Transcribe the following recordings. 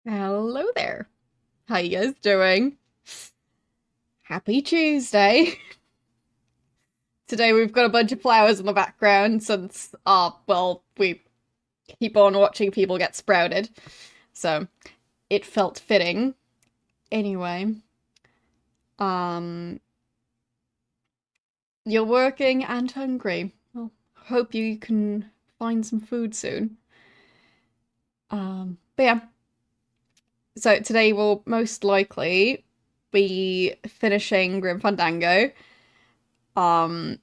Hello there. How you guys doing? Happy Tuesday. Today we've got a bunch of flowers in the background since, well, we keep on watching people get sprouted. So, it felt fitting. Anyway, um, you're working and hungry. Well, hope you can find some food soon. But yeah. So today we'll most likely be finishing Grim Fandango. Um,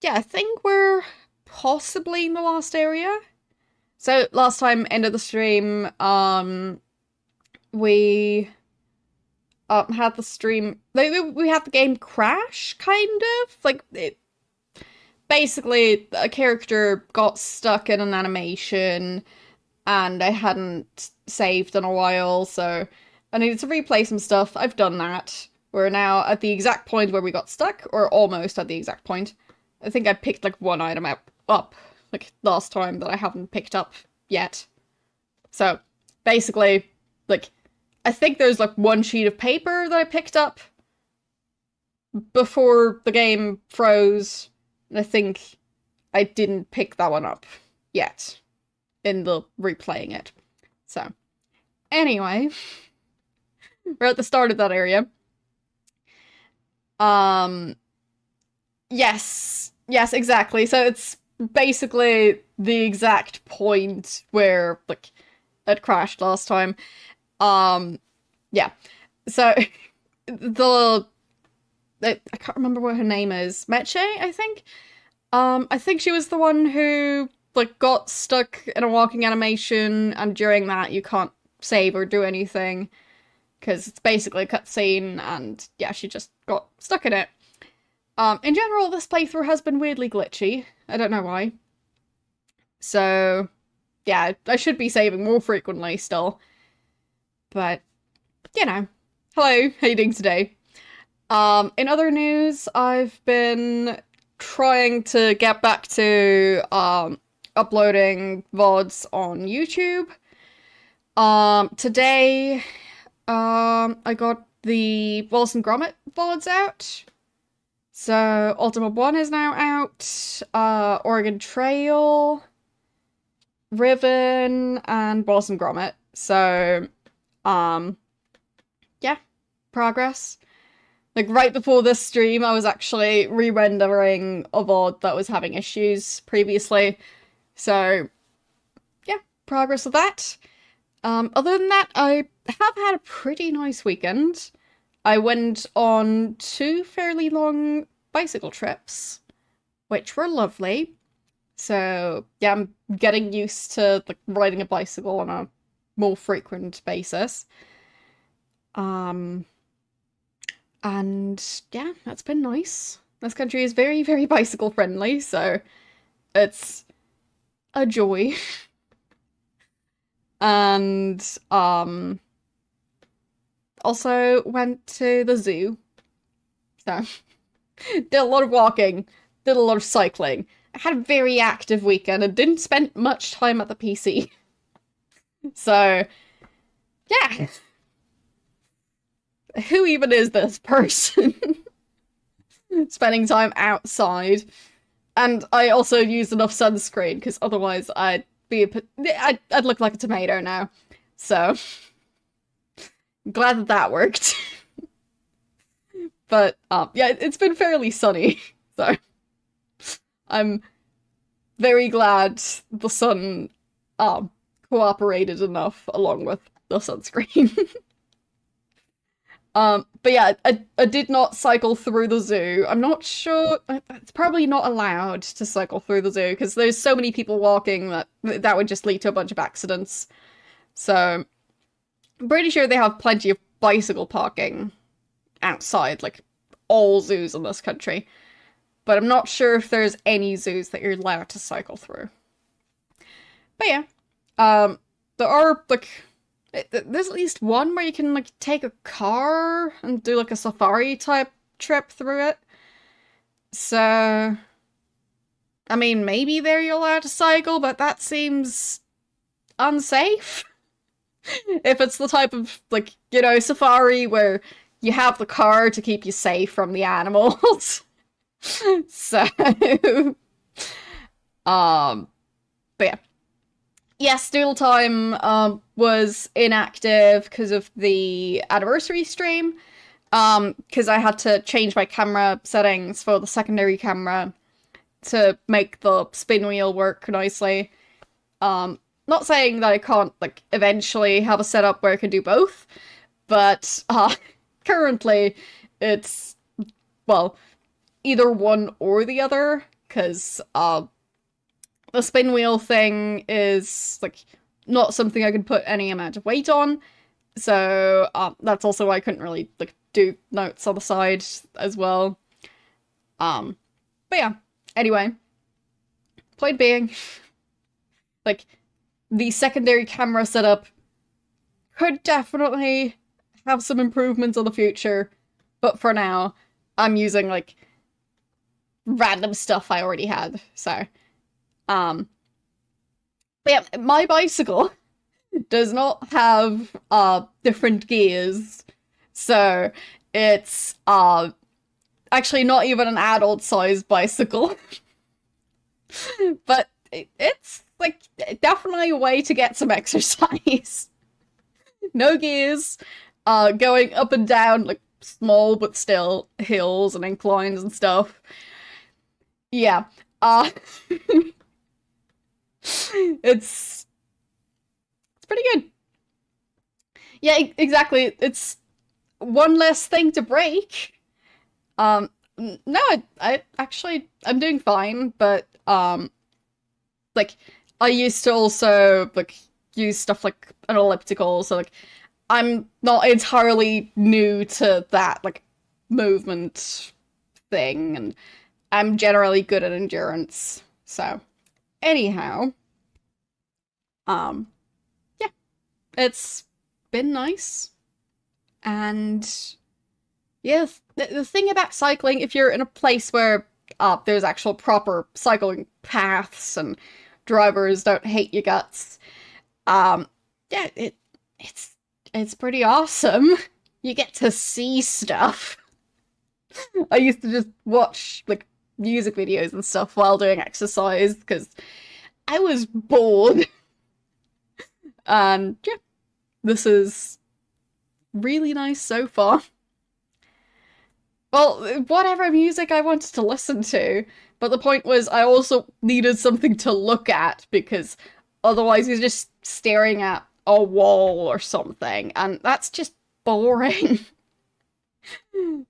Yeah, I think we're possibly in the last area. So last time, end of the stream, we had the stream. We had the game crash, kind of like it. Basically, a character got stuck in an animation, and I hadn't saved in a while, so I needed to replay some stuff. I've done that. We're now at the exact point where we got stuck, or almost at the exact point. I think I picked like one item up like last time that I haven't picked up yet. So basically, like, I think there's like one sheet of paper that I picked up before the game froze, and I think I didn't pick that one up yet in the replaying it. So anyway, we're at the start of that area. Um, yes, exactly. So it's basically the exact point where like it crashed last time. Um, yeah. So the I can't remember what her name is. Meche, I think. I think she was the one who like got stuck in a walking animation, and during that you can't save or do anything because it's basically a cutscene, and yeah, she just got stuck in it. In general, this playthrough has been weirdly glitchy. I don't know why. So, yeah, I should be saving more frequently still. But, you know. Hello, how you doing today? In other news, I've been trying to get back to, uploading VODs on YouTube. Today, I got the Wallace and Gromit VODs out. So, Ultima 1 is now out, Oregon Trail, Riven, and Wallace and Gromit. So, um, yeah, progress. Like, right before this stream, I was actually re-rendering a VOD that was having issues previously. So, yeah, progress with that. Other than that, I have had a pretty nice weekend. I went on two fairly long bicycle trips, which were lovely. So, yeah, I'm getting used to like riding a bicycle on a more frequent basis. Um, and yeah, that's been nice. This country is very, very bicycle friendly, so it's a joy. And also went to the zoo. So did a lot of walking, did a lot of cycling. I had a very active weekend and didn't spend much time at the PC. So, yeah. Who even is this person? Spending time outside. And I also used enough sunscreen, because otherwise I'd look like a tomato now. So, glad that that worked. But, yeah, it's been fairly sunny. So, I'm very glad the sun cooperated enough along with the sunscreen. But yeah, I did not cycle through the zoo. I'm not sure. It's probably not allowed to cycle through the zoo because there's so many people walking that would just lead to a bunch of accidents. So I'm pretty sure they have plenty of bicycle parking outside, like all zoos in this country. But I'm not sure if there's any zoos that you're allowed to cycle through. But yeah, there are like there's at least one where you can like take a car and do like a safari type trip through it. So, I mean, maybe there you're allowed to cycle, but that seems unsafe. If it's the type of, like, you know, safari where you have the car to keep you safe from the animals. So, um, but yeah. Yes, Doodle Time was inactive because of the anniversary stream. Because I had to change my camera settings for the secondary camera to make the spin wheel work nicely. Not saying that I can't, like, eventually have a setup where I can do both, but currently it's, well, either one or the other, because the spin wheel thing is, like, not something I can put any amount of weight on, so that's also why I couldn't really, like, do notes on the side as well. But yeah, anyway, point being, like, the secondary camera setup could definitely have some improvements in the future, but for now, I'm using, like, random stuff I already had, so, but yeah, my bicycle does not have, different gears, so it's, actually not even an adult-sized bicycle, but it's, like, definitely a way to get some exercise. No gears, going up and down, like, small but still hills and inclines and stuff. Yeah, it's pretty good. Yeah, exactly. It's one less thing to break. No, I actually, I'm doing fine, but, like, I used to also, like, use stuff like an elliptical, so, like, I'm not entirely new to that, like, movement thing, and I'm generally good at endurance, so, anyhow, yeah, it's been nice, and, yeah, the thing about cycling, if you're in a place where, there's actual proper cycling paths, and drivers don't hate your guts, yeah, it's pretty awesome. You get to see stuff. I used to just watch, like, music videos and stuff while doing exercise because I was bored. And yeah, this is really nice so far. Well, whatever music I wanted to listen to, but the point was I also needed something to look at because otherwise you're just staring at a wall or something, and that's just boring.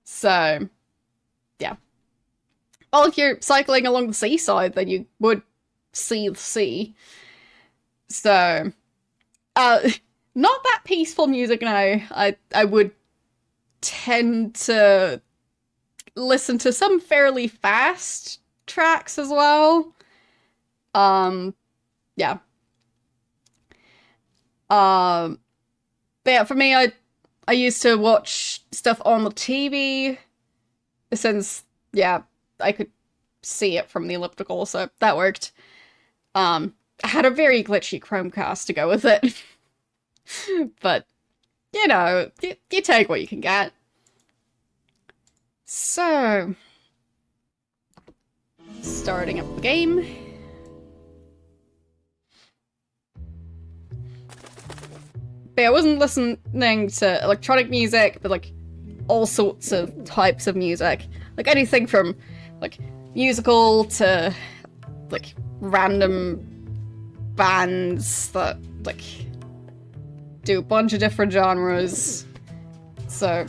So, yeah. Well, if you're cycling along the seaside, then you would see the sea. So, not that peaceful music now. I would tend to listen to some fairly fast tracks as well. Yeah. But yeah, for me, I used to watch stuff on the TV since, yeah, I could see it from the elliptical, so that worked. I had a very glitchy Chromecast to go with it. But, you know, you take what you can get. So, starting up the game. But I wasn't listening to electronic music, but, like, all sorts of types of music. Like, anything from, like, musical to, like, random bands that, like, do a bunch of different genres. So,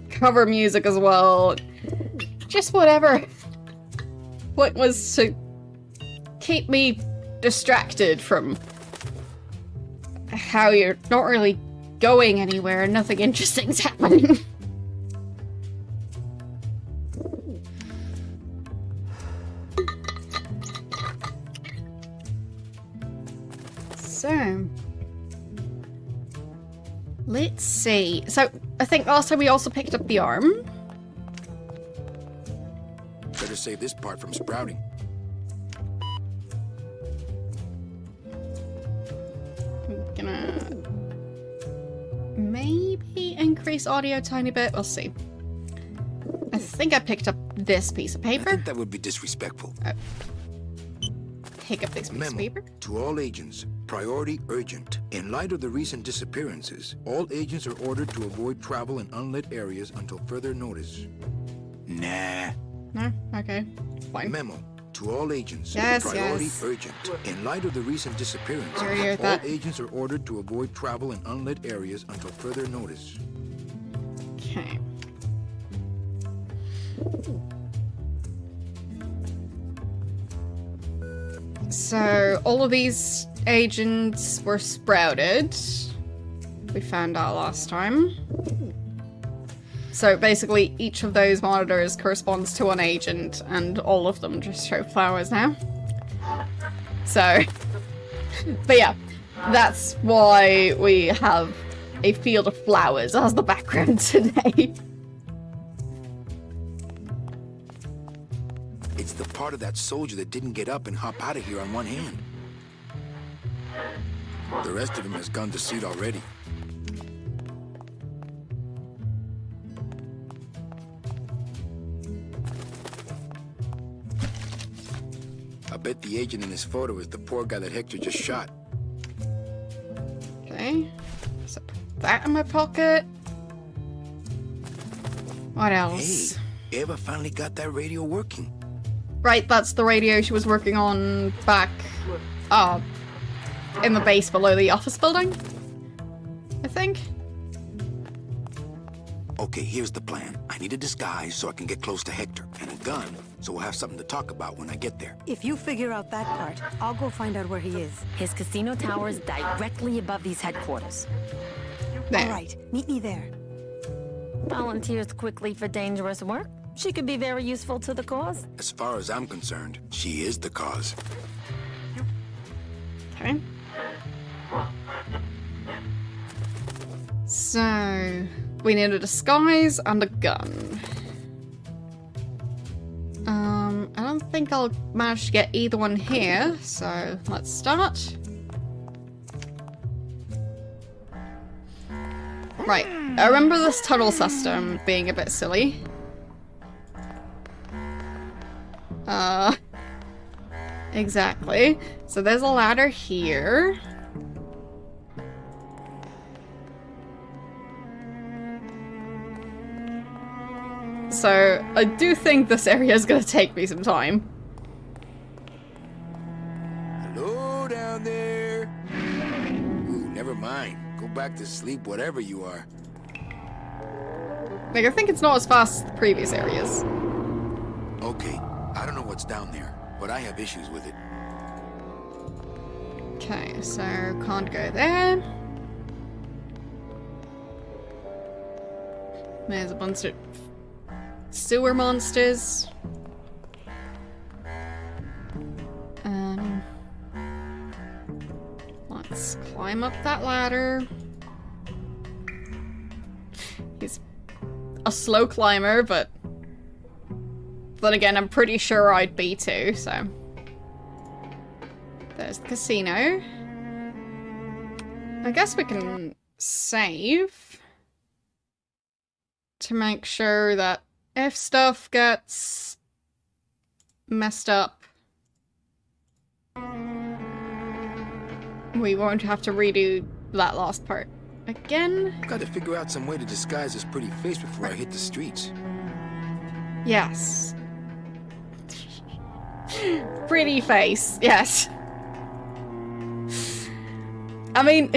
cover music as well. Just whatever. What was to keep me distracted from how you're not really going anywhere and nothing interesting's happening. So, let's see. So, I think last time we also picked up the arm. Better save this part from sprouting. I'm gonna increase audio a tiny bit? We'll see. I think I picked up this piece of I paper. think that would be disrespectful. Pick up this piece of paper. To all agents, priority urgent. In light of the recent disappearances, all agents are ordered to avoid travel in unlit areas until further notice. Nah. No? Okay. Fine. Memo. To all agents, Yes, priority yes. urgent. In light of the recent disappearances, Hear all that. agents are ordered to avoid travel in unlit areas until further notice. Okay. So, all of these agents were sprouted. We found out last time. So basically, each of those monitors corresponds to an agent, and all of them just show flowers now. So, but yeah, that's why we have a field of flowers as the background today. It's the part of that soldier that didn't get up and hop out of here on one hand. The rest of him has gone to seat already. I bet the agent in this photo is the poor guy that Hector just shot. Okay, so put that in my pocket. What Hey, else? Eva finally got that radio working. Right, that's the radio she was working on back, in the base below the office building, I think. Okay, here's the plan. I need a disguise so I can get close to Hector, and a gun so we'll have something to talk about when I get there. If you figure out that part, I'll go find out where he is. His casino tower is directly above these headquarters. There. All right, meet me there. Volunteers quickly for dangerous work. She could be very useful to the cause. As far as I'm concerned, she is the cause. Okay. So, we need a disguise and a gun. I don't think I'll manage to get either one here, so let's start. Right, I remember this tunnel system being a bit silly. Exactly. So there's a ladder here. So I do think this area is going to take me some time. Hello down there. Ooh, never mind. Go back to sleep, whatever you are. Like, I think it's not as fast as the previous areas. Okay, I don't know what's down there, but I have issues with it. Okay, so can't go there. There's a bunch of sewer monsters. Let's climb up that ladder. He's a slow climber, but then again, I'm pretty sure I'd be too, so. There's the casino. I guess we can save to make sure that if stuff gets messed up, we won't have to redo that last part again. Got to figure out some way to disguise this pretty face before I hit the streets. Yes. Pretty face, yes. I mean,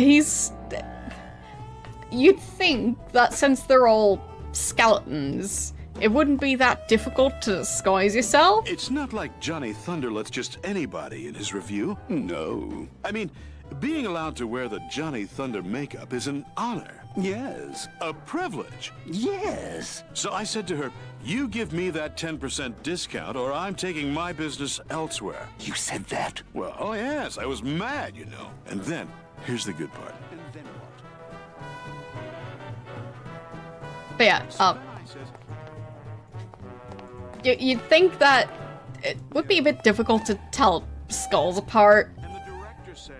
you'd think that since they're all skeletons, it wouldn't be that difficult to disguise yourself. It's not like Johnny Thunder lets just anybody in his review. No. I mean, being allowed to wear the Johnny Thunder makeup is an honor. Yes. A privilege. Yes. So I said to her, you give me that 10% discount or I'm taking my business elsewhere. You said that? Well, oh yes, I was mad, you know. And then, here's the good part. And then what? But yeah, So then I says, you'd think that it would be a bit difficult to tell skulls apart. and the director says,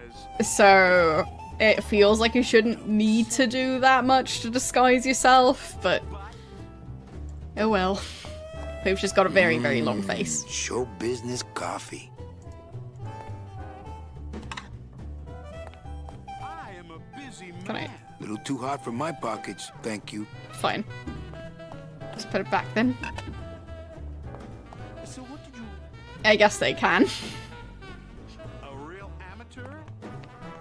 So it feels like you shouldn't need to do that much to disguise yourself, but oh well. We've just got a very, very long face. Show business coffee. I am a busy Can I? man. Little too hot for my pockets, thank you. Fine. Just put it back then. So what did you... I guess they can. A real amateur?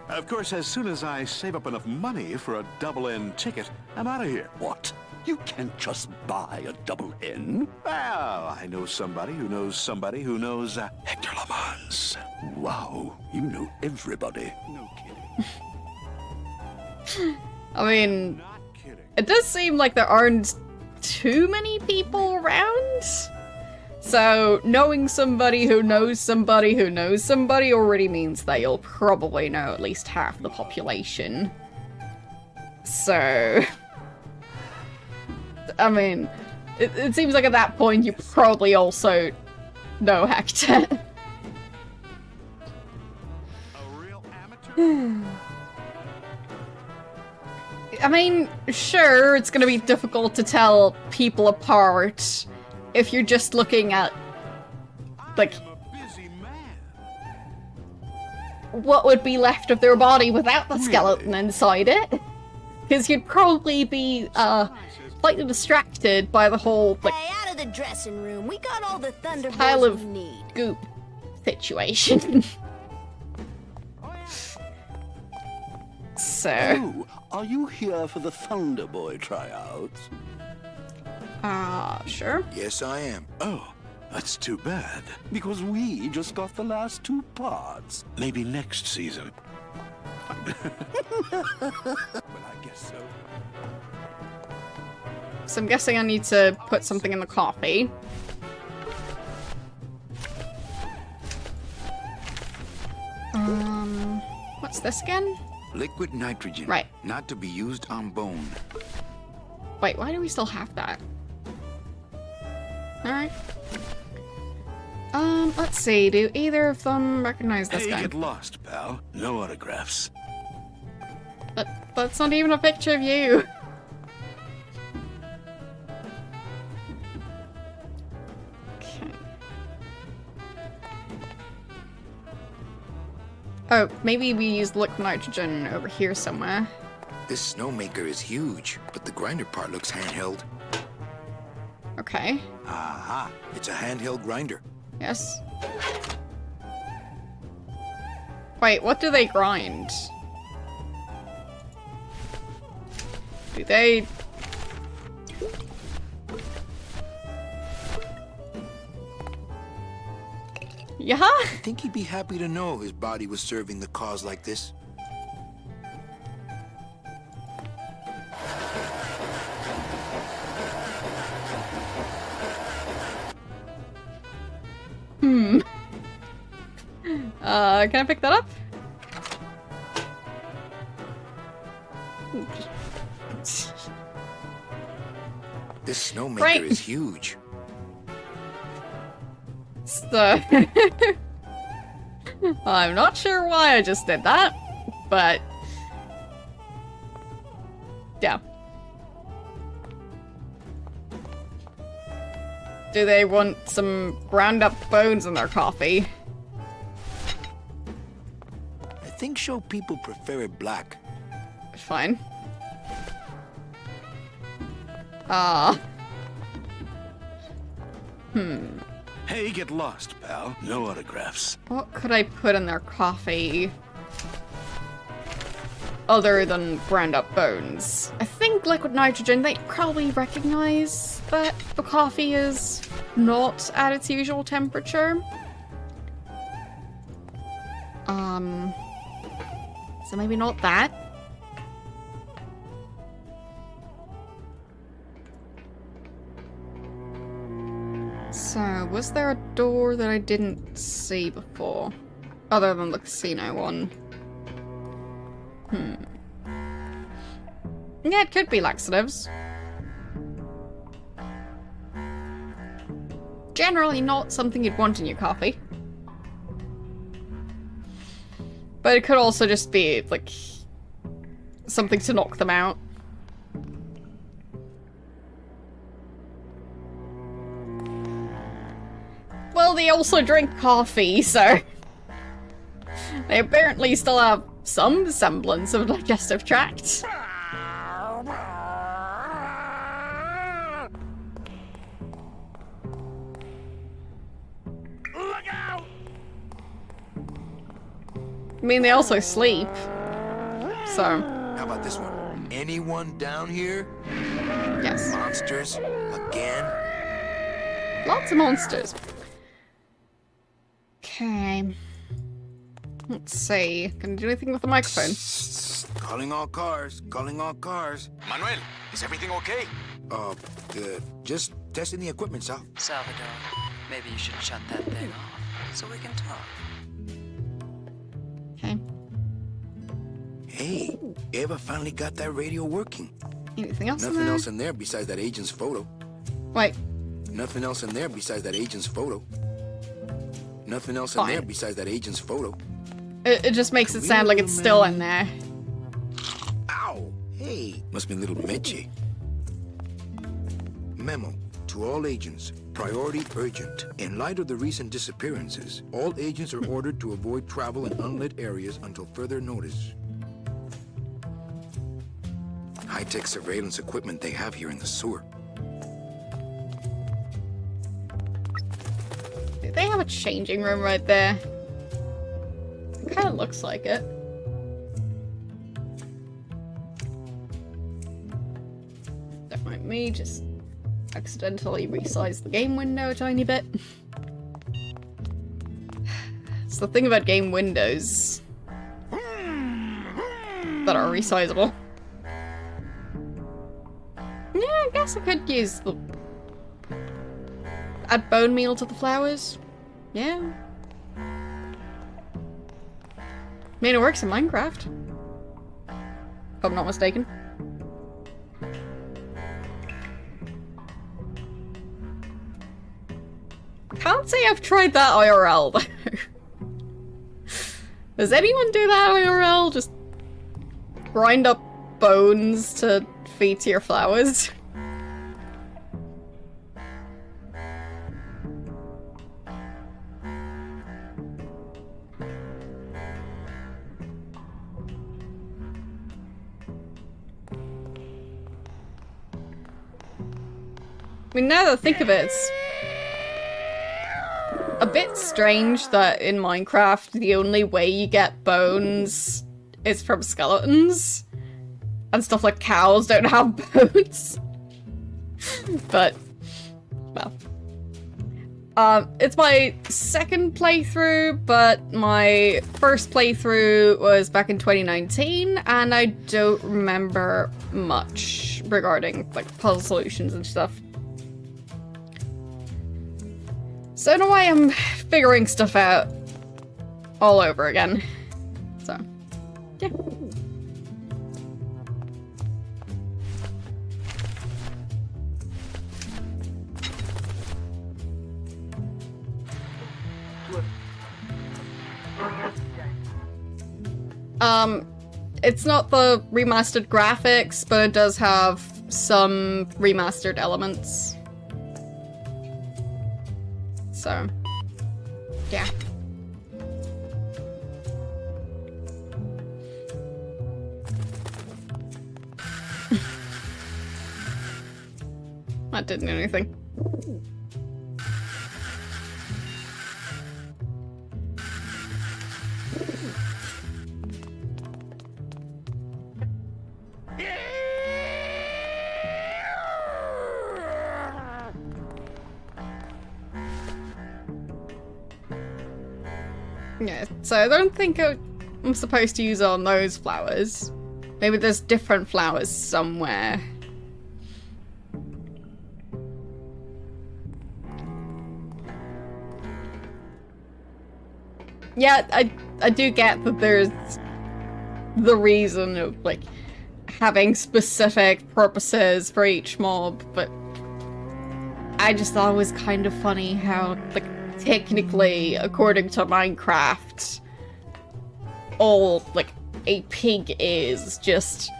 Of course, as soon as I save up enough money for a double-N ticket, I'm out of here. What? You can't just buy a double N? Well, I know somebody who knows somebody who knows Hector Lamans. Wow, you know everybody. No kidding. I mean, Not kidding. it does seem like there aren't too many people around. So, knowing somebody who knows somebody who knows somebody already means that you'll probably know at least half the population. So... I mean, it seems like at that point you probably also know Hector. A real amateur? I mean, sure, it's gonna be difficult to tell people apart if you're just looking at, like, I'm a busy man. what would be left of their body without the skeleton inside it. Because you'd probably be, slightly distracted by the whole, like, Hey, out of the dressing room. We got all the pile Thunderbolts of we need. goop situation. So, Oh, are you here for the Thunder Boy tryouts? sure. Yes, I am. Oh, that's too bad. Because we just got the last 2 parts. Maybe next season. Well, I guess so. So I'm guessing I need to put something in the coffee. What's this again? Liquid nitrogen. Right. Not to be used on bone. Wait, why do we still have that? Alright. Let's see, do either of them recognize this Hey, guy? get lost, pal. No autographs. But that's not even a picture of you. Okay. Oh, maybe we use liquid nitrogen over here somewhere. This snowmaker is huge, but the grinder part looks handheld. Okay. Aha, it's a handheld grinder. Yes. Wait, what do they grind? Do they... Yeah? I think he'd be happy to know his body was serving the cause like this. Can I pick that up? This snowmaker Right. is huge. So... I'm not sure why I just did that, but... Yeah. Do they want some ground up bones in their coffee? I think show people prefer it black. Fine. Hey, get lost, pal. No autographs. What could I put in their coffee? Other than ground up bones. I think liquid nitrogen, they probably recognize that the coffee is not at its usual temperature. So maybe not that. So, was there a door that I didn't see before? Other than the casino one. Yeah, it could be laxatives. Generally not something you'd want in your coffee. But it could also just be, like, something to knock them out. Well, they also drink coffee, so they apparently still have some semblance of a digestive tract. I mean, they also sleep, so... How about this one? Anyone down here? Yes. Monsters? Again? Lots of monsters. Okay. Let's see. Can I do anything with the microphone? Calling all cars. Calling all cars. Manuel, is everything okay? Just testing the equipment, Sal. Salvador, maybe you should shut that thing off so we can talk. Okay. Hey, Eva finally got that radio working. Anything else in Nothing there? else in there besides that agent's photo. Wait. Nothing else in there besides that agent's photo. Nothing else Fine. in there besides that agent's photo. It just makes it sound like it's still in there. Ow! Hey, must be little Meche. Memo to all agents. Priority urgent. In light of the recent disappearances, all agents are ordered to avoid travel in unlit areas until further notice. High-tech surveillance equipment they have here in the sewer. They have a changing room right there. It kind of looks like it. Don't mind me, just accidentally resize the game window a tiny bit. It's the thing about game windows that are resizable. Yeah, I guess I could use the... add bone meal to the flowers. Yeah. I mean, it works in Minecraft. If I'm not mistaken. Can't say I've tried that IRL, though. Does anyone do that IRL? Just grind up bones to feed to your flowers? I mean, now that I think of it, it's a bit strange that in Minecraft the only way you get bones is from skeletons. And stuff like cows don't have bones. But, well. It's my second playthrough, but my first playthrough was back in 2019, and I don't remember much regarding, like, puzzle solutions and stuff. So in a way, I'm figuring stuff out all over again. So, yeah. It's not the remastered graphics, but it does have some remastered elements. So, yeah. That didn't do anything. Yeah, so I don't think I'm supposed to use it on those flowers. Maybe there's different flowers somewhere. Yeah, I do get that there's the reason of, like, having specific purposes for each mob, but I just thought it was kind of funny how, like, technically, according to Minecraft, all, like, a pig is just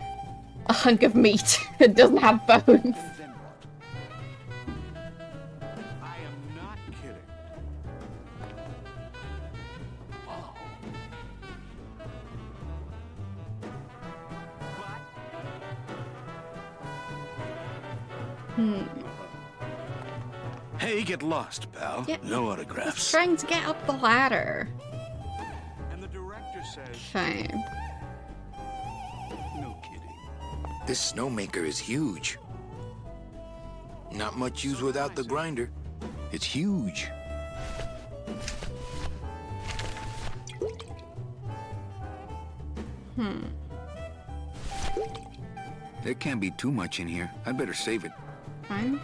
a hunk of meat that doesn't have bones. Then what? I am not kidding. Wow. Hey, get lost, pal. Yeah, No he's autographs. trying to get up the ladder. And the director says, Okay. no kidding. This snowmaker is huge. Not much use without the grinder. It's huge. There can't be too much in here. I'd better save it. Fine.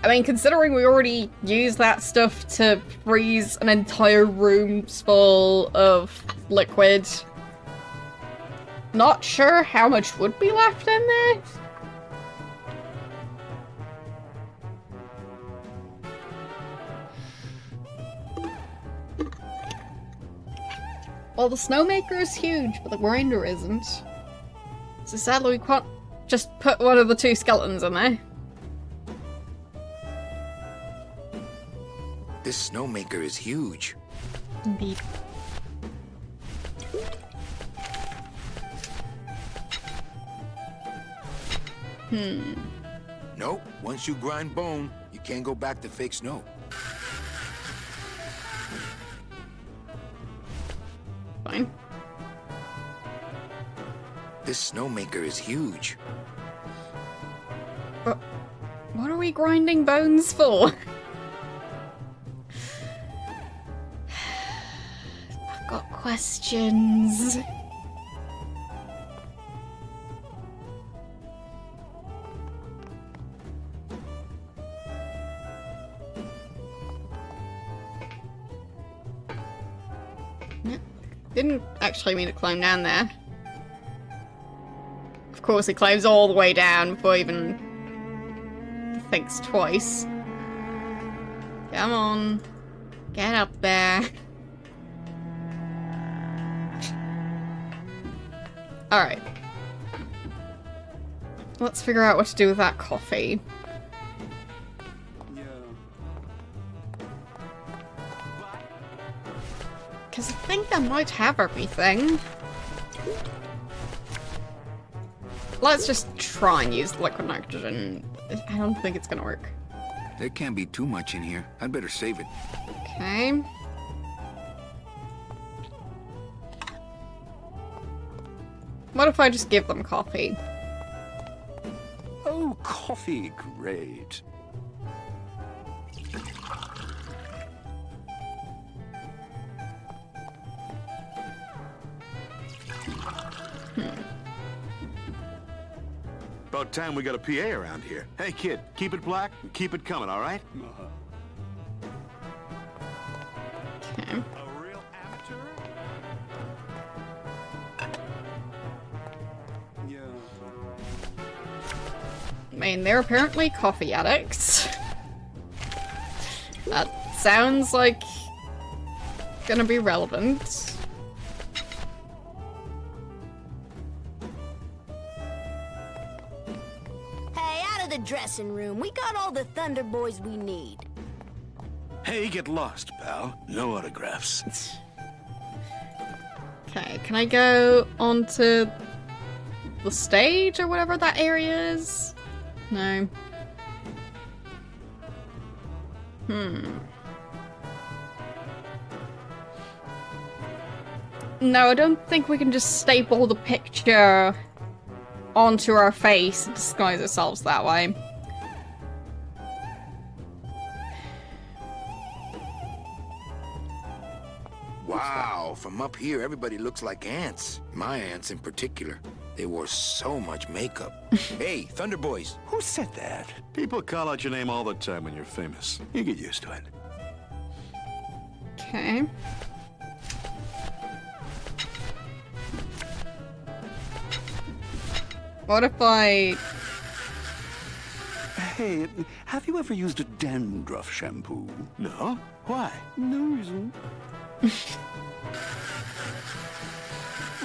I mean, considering we already used that stuff to freeze an entire room full of liquid, not sure how much would be left in there. Well, the snowmaker is huge, but the grinder isn't. So sadly, we can't just put one of the two skeletons in there. This snowmaker is huge. Indeed. Nope. Once you grind bone, you can't go back to fake snow. Fine. This snowmaker is huge. But what are we grinding bones for? I've got questions. Yep. Didn't actually mean to climb down there. Of course, he climbs all the way down before he even thinks twice. Come on. Get up there. Alright. Let's figure out what to do with that coffee. Because I think that might have everything. Let's just try and use liquid nitrogen. I don't think it's gonna work. There can't be too much in here. I'd better save it. Okay. What if I just give them coffee? Oh, coffee, great. About time we got a PA around here. Hey, kid, keep it black and keep it coming, all right? Okay. A real amateur? Yeah. I mean, they're apparently coffee addicts. That sounds like gonna be relevant. Hey, out of the dressing room. We got all the Thunder Boys we need. Hey, get lost, pal. No autographs. Okay, can I go onto the stage or whatever that area is? No. No, I don't think we can just staple the picture onto our face and disguise ourselves that way. Wow, from up here, everybody looks like ants. My ants in particular. They wore so much makeup. Hey, Thunder Boys. Who said that? People call out your name all the time when you're famous. You get used to it. Okay. What if I... Hey, have you ever used a dandruff shampoo? No? Why? No reason.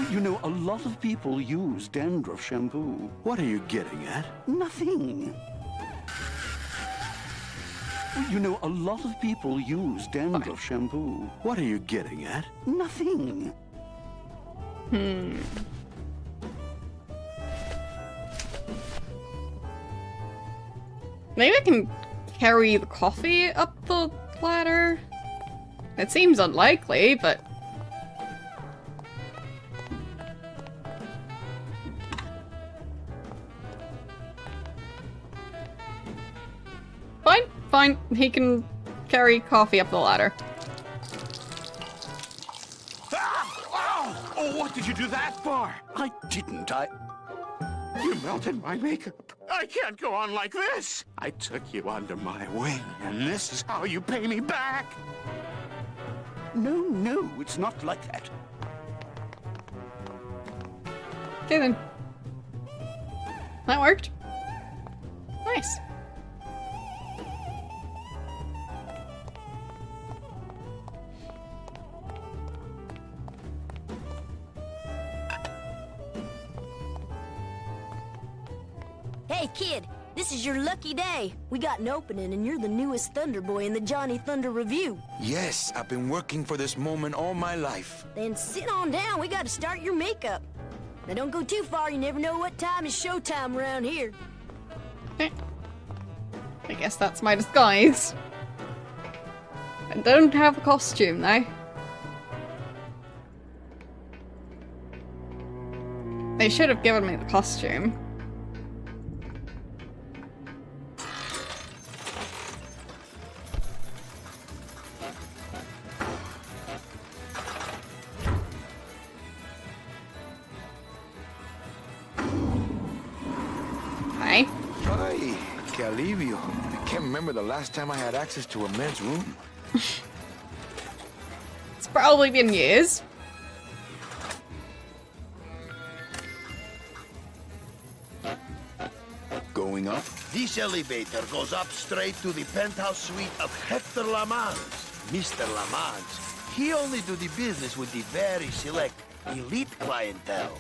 You know, a lot of people use dandruff shampoo. What are you getting at? Nothing. You know, a lot of people use dandruff shampoo. What are you getting at? Nothing. Maybe I can carry the coffee up the ladder? It seems unlikely, but... Fine, fine. He can carry coffee up the ladder. Oh, what did you do that for? I didn't. You melted my makeup. I can't go on like this. I took you under my wing, and this is how you pay me back. No, it's not like that. Okay then. That worked. Nice. Hey, kid, this is your lucky day. We got an opening, and you're the newest Thunder Boy in the Johnny Thunder Review. Yes, I've been working for this moment all my life. Then sit on down. We got to start your makeup. Now, don't go too far. You never know what time is showtime around here. Okay. I guess that's my disguise. I don't have a costume, though. They should have given me the costume. Hi. Ay, que alivio. I can't remember the last time I had access to a men's room. It's probably been years. Going up? This elevator goes up straight to the penthouse suite of Hector Lamont. Mr. Lamont, he only do the business with the very select elite clientele.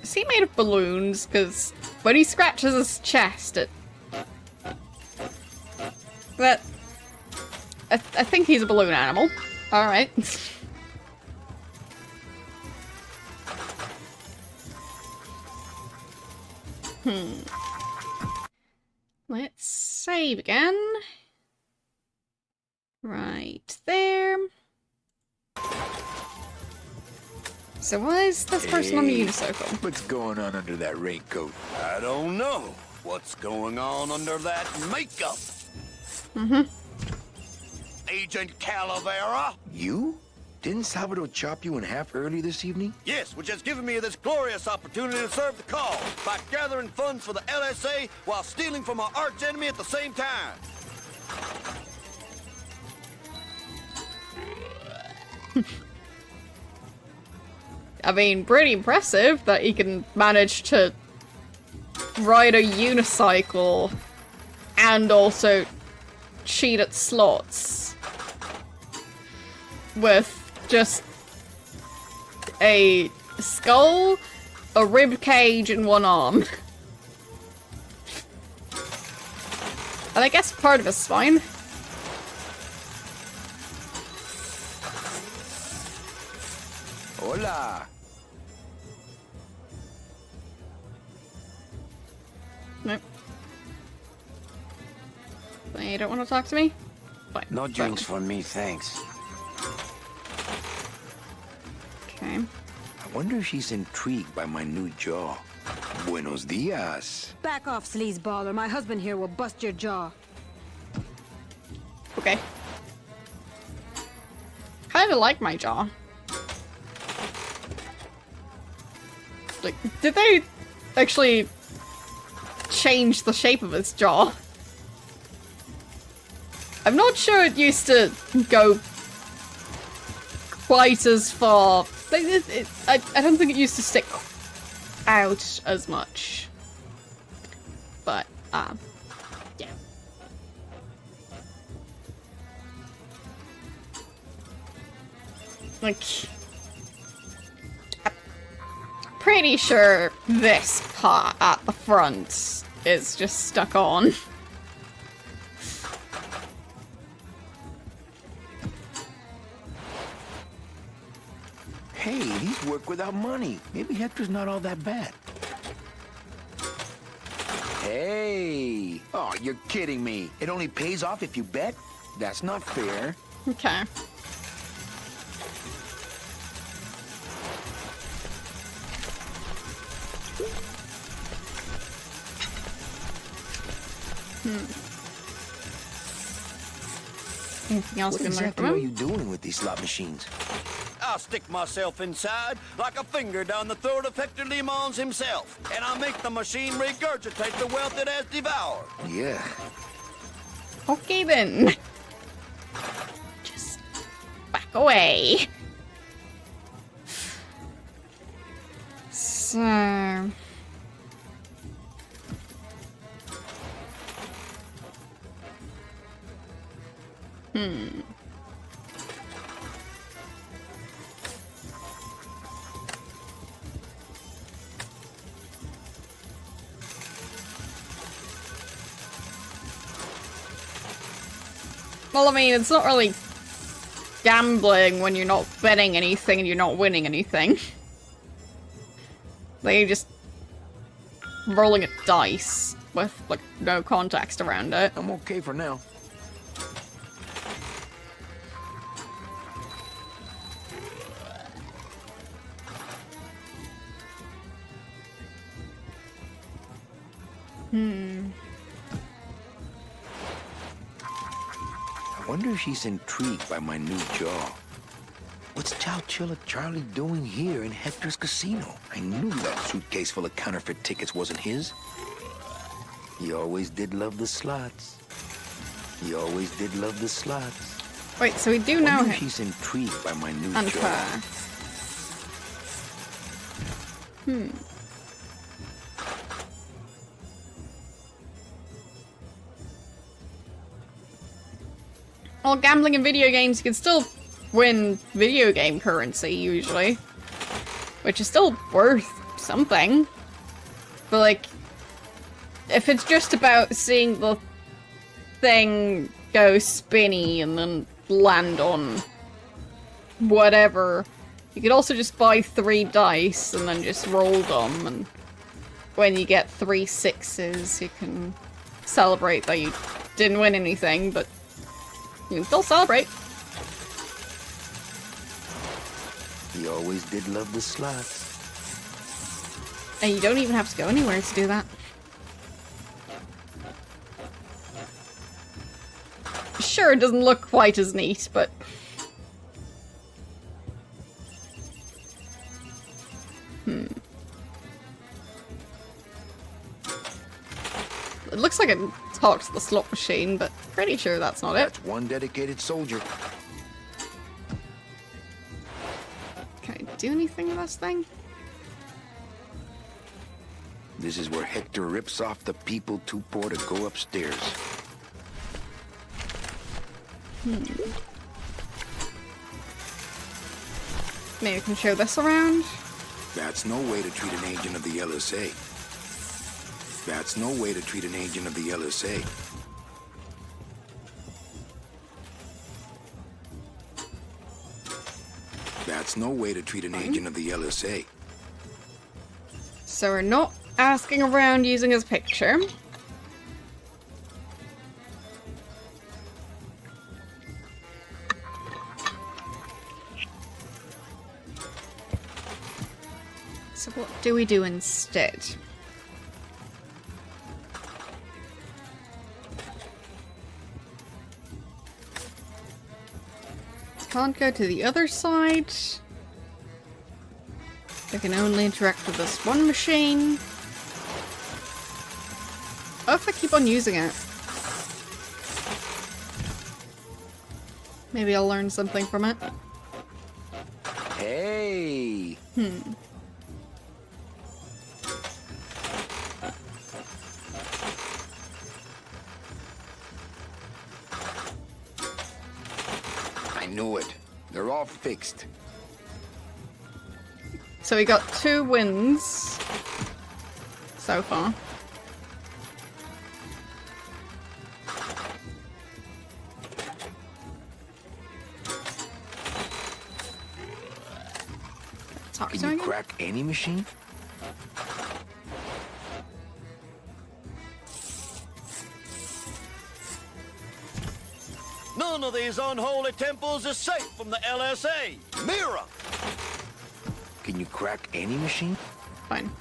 Is he made of balloons? Because when he scratches his chest, it... That... I think he's a balloon animal. Alright. Let's save again. Right there. So why is this person on the unicycle? What's going on under that raincoat? I don't know what's going on under that makeup. Agent Calavera? You? Didn't Salvador chop you in half early this evening? Yes, which has given me this glorious opportunity to serve the cause by gathering funds for the LSA while stealing from our arch enemy at the same time. I mean, pretty impressive that he can manage to ride a unicycle and also cheat at slots with just a skull, a rib cage, and one arm. And I guess part of his spine. Hola. Nope. They don't want to talk to me? Fine. No drinks for me, thanks. Okay. I wonder if she's intrigued by my new jaw. Buenos dias. Back off, sleazeballer. My husband here will bust your jaw. Okay. Kinda like my jaw. Like, did they actually change the shape of his jaw? I'm not sure it used to go quite as far. I don't think it used to stick out as much. But, yeah. Like, I'm pretty sure this part at the front is just stuck on. Hey, he's work without money. Maybe Hector's not all that bad. Hey! Oh, you're kidding me. It only pays off if you bet? That's not fair. Okay. Anything else What we can learn exactly from are him? you doing with these slot machines? I'll stick myself inside like a finger down the throat of Hector Limons himself, and I'll make the machine regurgitate the wealth it has devoured. Yeah. Okay then. Just back away. So... Well, I mean, it's not really gambling when you're not betting anything and you're not winning anything. Like, you're just rolling a dice with, like, no context around it. I'm okay for now. I wonder if she's intrigued by my new jaw. What's Chowchilla Charlie doing here in Hector's casino? I knew that suitcase full of counterfeit tickets wasn't his. He always did love the slots. He always did love the slots. Wait, so we do know Wonder if him. she's intrigued by my new And jaw. her. Well, gambling in video games, you can still win video game currency, usually. Which is still worth something. But, like, if it's just about seeing the thing go spinny and then land on whatever, you could also just buy 3 dice and then just roll them, and when you get 3 6s, you can celebrate that you didn't win anything, but you can still celebrate. He always did love the slots. And you don't even have to go anywhere to do that. Sure, it doesn't look quite as neat, but... It looks like it talks to the slot machine, but pretty sure that's not it. That's one dedicated soldier. Can I do anything with this thing? This is where Hector rips off the people too poor to go upstairs. Maybe we can show this around. That's no way to treat an agent of the LSA. That's no way to treat an agent of the LSA. That's no way to treat an agent of the LSA. So we're not asking around using his picture. So what do we do instead? Can't go to the other side. I can only interact with this one machine. What if I keep on using it? Maybe I'll learn something from it. Hey! I knew it. They're all fixed. So we got 2 wins so far. Can you crack any machine? None of these unholy temples is safe from the LSA. Mira! Can you crack any machine? Fine.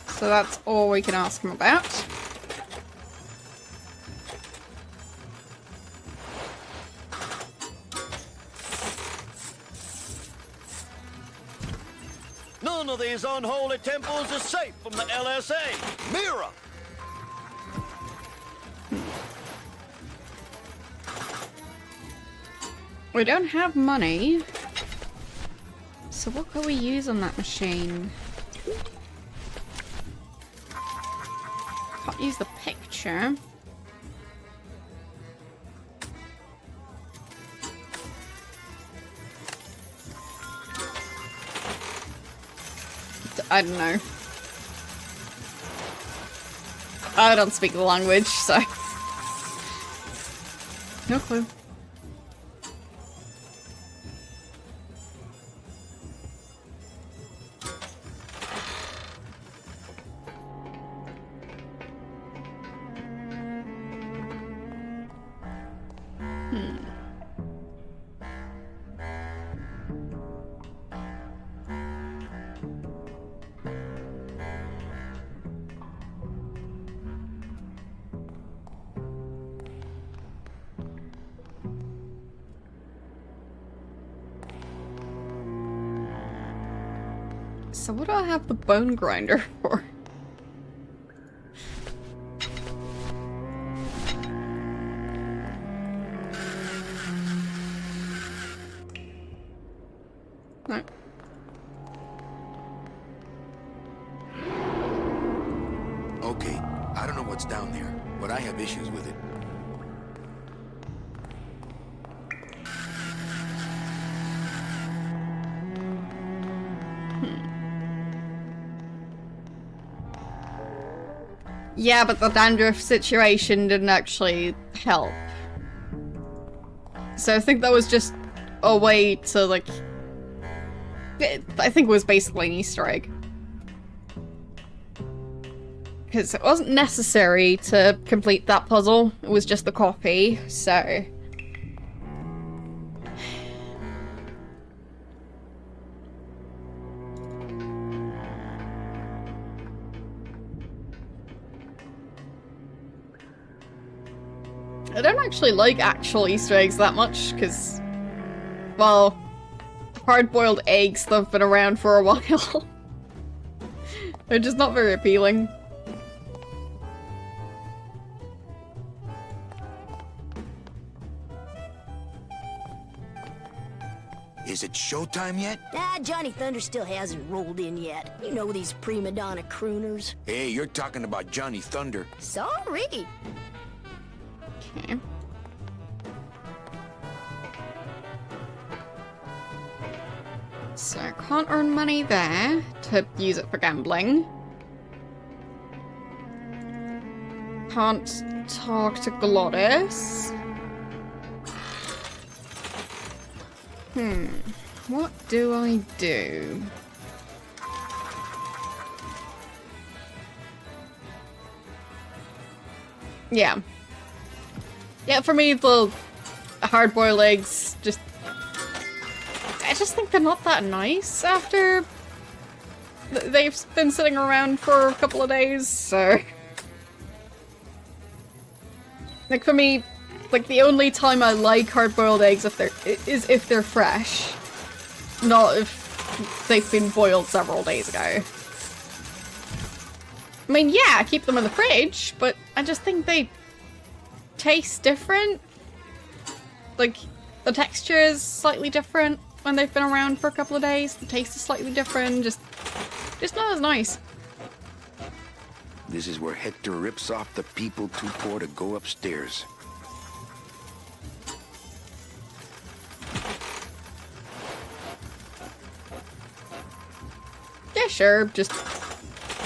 So that's all we can ask him about. None of these unholy temples is safe from the LSA. Mira! We don't have money. So what can we use on that machine? Can't use the picture. I don't know. I don't speak the language, so... No clue. So what do I have the bone grinder for? No. Okay, I don't know what's down there, but I have issues with it. Yeah, but the dandruff situation didn't actually help. So I think that was just a way to, like... I think it was basically an Easter egg. Because it wasn't necessary to complete that puzzle, it was just the copy, so... I don't actually like actual Easter eggs that much, because, well, hard-boiled eggs that have been around for a while. They're just not very appealing. Is it showtime yet? Johnny Thunder still hasn't rolled in yet. You know these prima donna crooners. Hey, you're talking about Johnny Thunder. Sorry. Okay. So I can't earn money there to use it for gambling. Can't talk to Glottis. What do I do? Yeah. Yeah, for me, the hard-boiled eggs just... I just think they're not that nice after they've been sitting around for a couple of days, so... Like, for me, like, the only time I like hard-boiled eggs is if they're fresh. Not if they've been boiled several days ago. I mean, yeah, keep them in the fridge, but I just think they taste different. Like, the texture is slightly different when they've been around for a couple of days. The taste is slightly different, just not as nice. This is where Hector rips off the people too poor to go upstairs. Yeah, sure, just...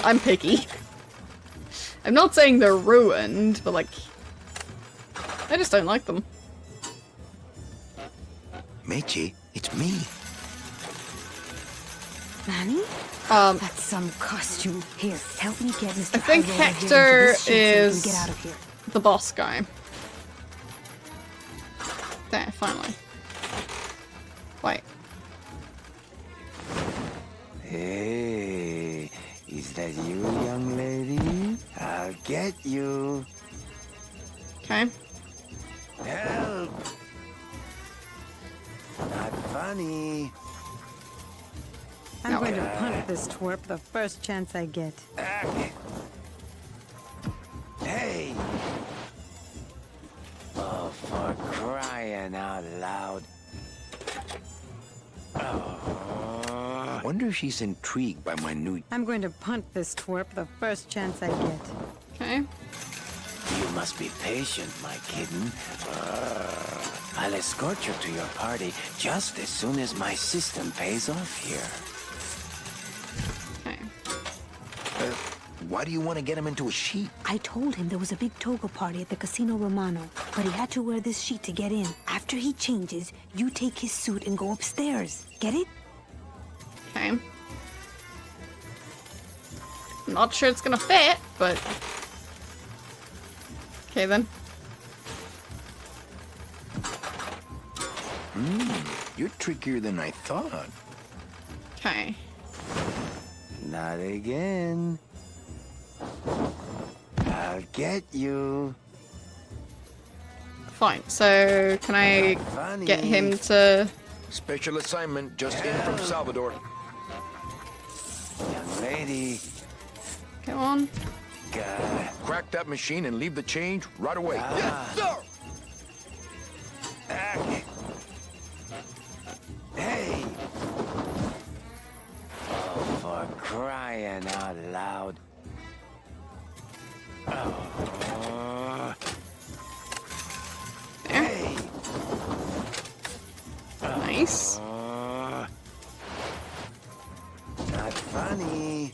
I'm picky. I'm not saying they're ruined, but like... I just don't like them. Meiji, it's me. Manny? That's some costume. Here, help me get Mr. I think Hyrule here Hector into this suit so we can is get out of here. the boss guy. There, finally. Wait. Hey, is that you, young lady? I'll get you. Okay. Help! Not funny. I'm going to punt this twerp the first chance I get. Hey! Oh, for crying out loud. Oh. Wonder if she's intrigued by my new... I'm going to punt this twerp the first chance I get. Okay. You must be patient, my kitten. I'll escort you to your party just as soon as my system pays off here. Okay. Why do you want to get him into a sheet? I told him there was a big toga party at the Casino Romano, but he had to wear this sheet to get in. After he changes, you take his suit and go upstairs. Get it? Okay. I'm not sure it's gonna fit, but... Okay then. You're trickier than I thought. Okay. Not again. I'll get you. Fine, so can I get him to... Special assignment just in from Salvador. Young lady. Go on. Crack that machine and leave the change right away. Yes, sir! Hey! Oh, for crying out loud. Oh. Hey! Nice. Not funny.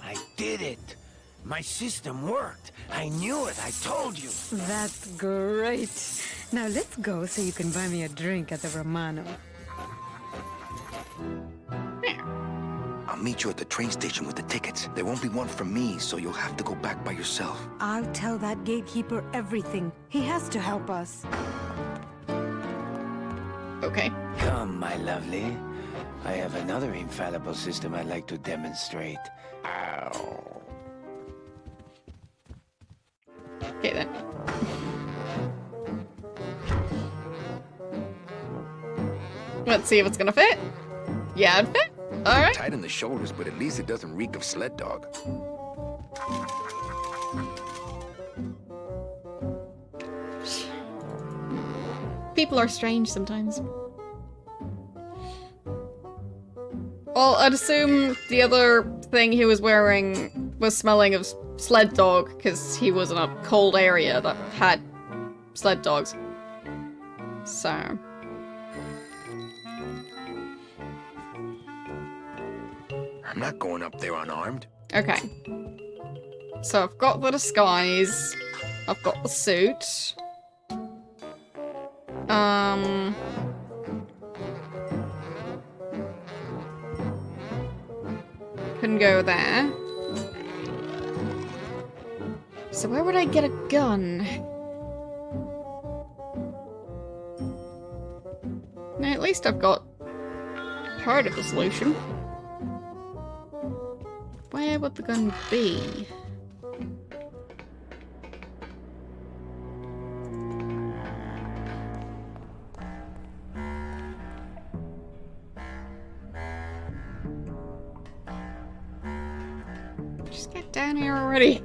I did it. My system worked. I knew it. I told you. That's great. Now let's go so you can buy me a drink at the Romano. I'll meet you at the train station with the tickets. There won't be one from me, so you'll have to go back by yourself. I'll tell that gatekeeper everything. He has to help us. Okay. Come, my lovely. I have another infallible system I'd like to demonstrate. Ow. Okay then. Let's see if it's gonna fit. Yeah, it fit. Alright. Tight in the shoulders, but at least it doesn't reek of sled dog. People are strange sometimes. Well, I'd assume the other thing he was wearing was smelling of sled dog, because he was in a cold area that had sled dogs. So... I'm not going up there unarmed. Okay. So I've got the disguise. I've got the suit. Couldn't go there. So where would I get a gun? Now, at least I've got part of the solution. Where would the gun be? Just get down here already.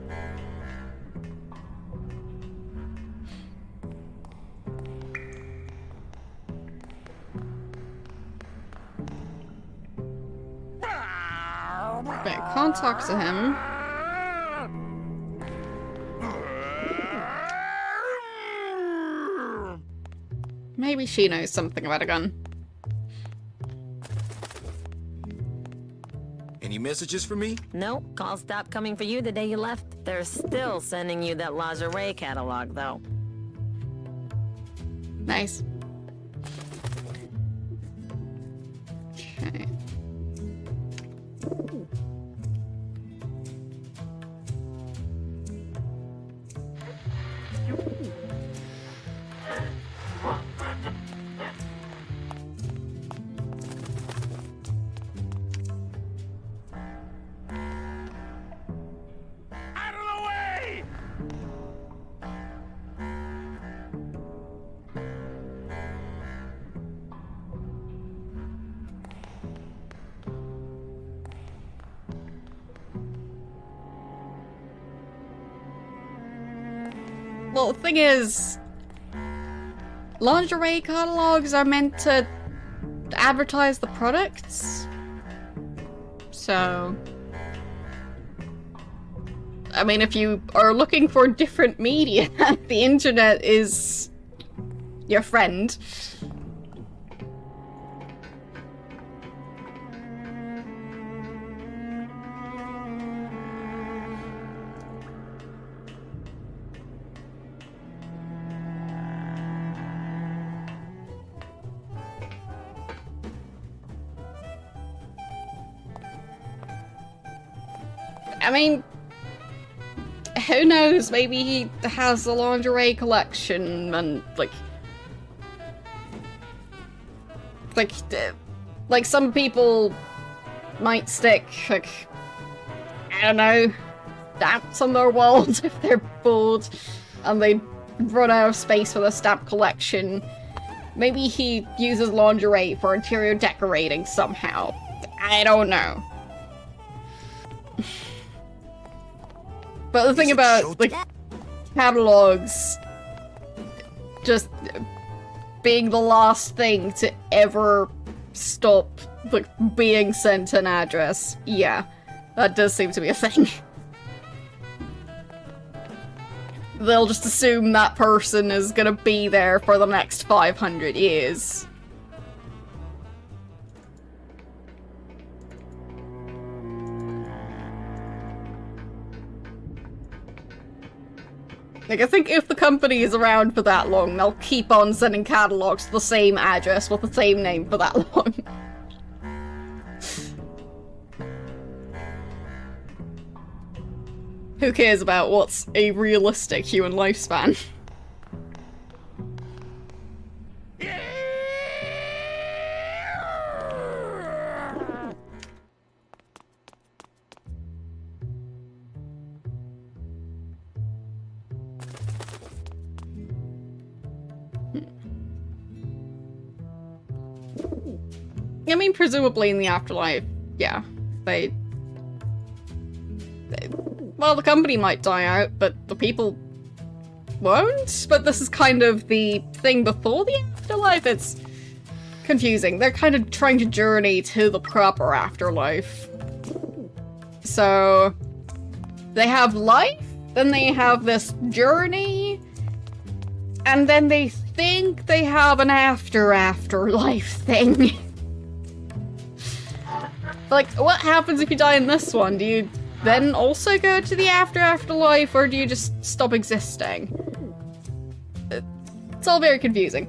Right, can't talk to him. Maybe she knows something about a gun. Any messages for me? Nope, calls stopped coming for you the day you left. They're still sending you that lingerie catalog, though. Nice. Okay. Well, the thing is, lingerie catalogs are meant to advertise the products. So, I mean, if you are looking for different media, the internet is your friend. I mean, who knows? Maybe he has a lingerie collection and like some people might stick I don't know, stamps on their walls if they're bored and they run out of space for the stamp collection. Maybe he uses lingerie for interior decorating somehow. I don't know. But the thing about, like, catalogs just being the last thing to ever stop, like, being sent an address, yeah, that does seem to be a thing. They'll just assume that person is gonna be there for the next 500 years. Like, I think if the company is around for that long, they'll keep on sending catalogs to the same address with the same name for that long. Who cares about what's a realistic human lifespan? I mean, presumably in the afterlife, yeah, well, the company might die out, but the people won't? But this is kind of the thing before the afterlife. It's confusing. They're kind of trying to journey to the proper afterlife. So, they have life, then they have this journey, and then they think they have an afterlife thing. Like, what happens if you die in this one? Do you then also go to the afterlife, or do you just stop existing? It's all very confusing.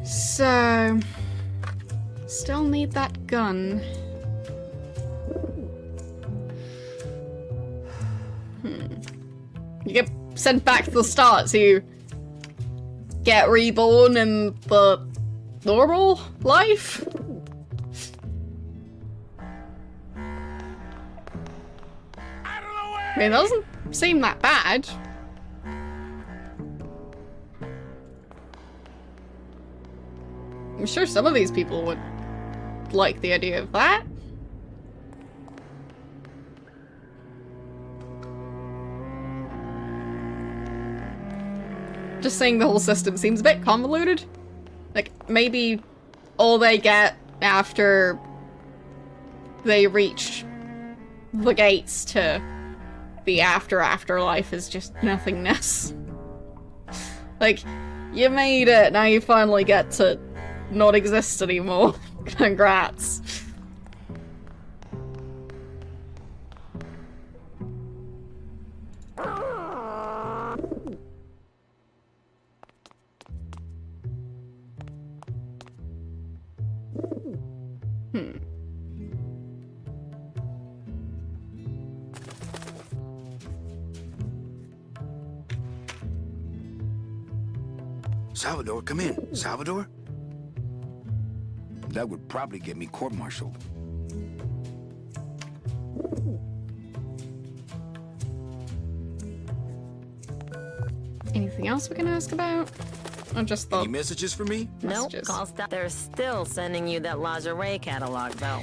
So, still need that gun. You get sent back to the start to get reborn in the normal life? I mean, it doesn't seem that bad. I'm sure some of these people would like the idea of that. Just saying the whole system seems a bit convoluted. Like, maybe all they get after they reach the gates to the afterlife is just nothingness. Like, you made it, now you finally get to not exist anymore. Congrats. Salvador, come in. Salvador? That would probably get me court-martialed. Anything else we can ask about? Or just the Any messages for me? Nope, messages? call stop. They're still sending you that lingerie catalog, though.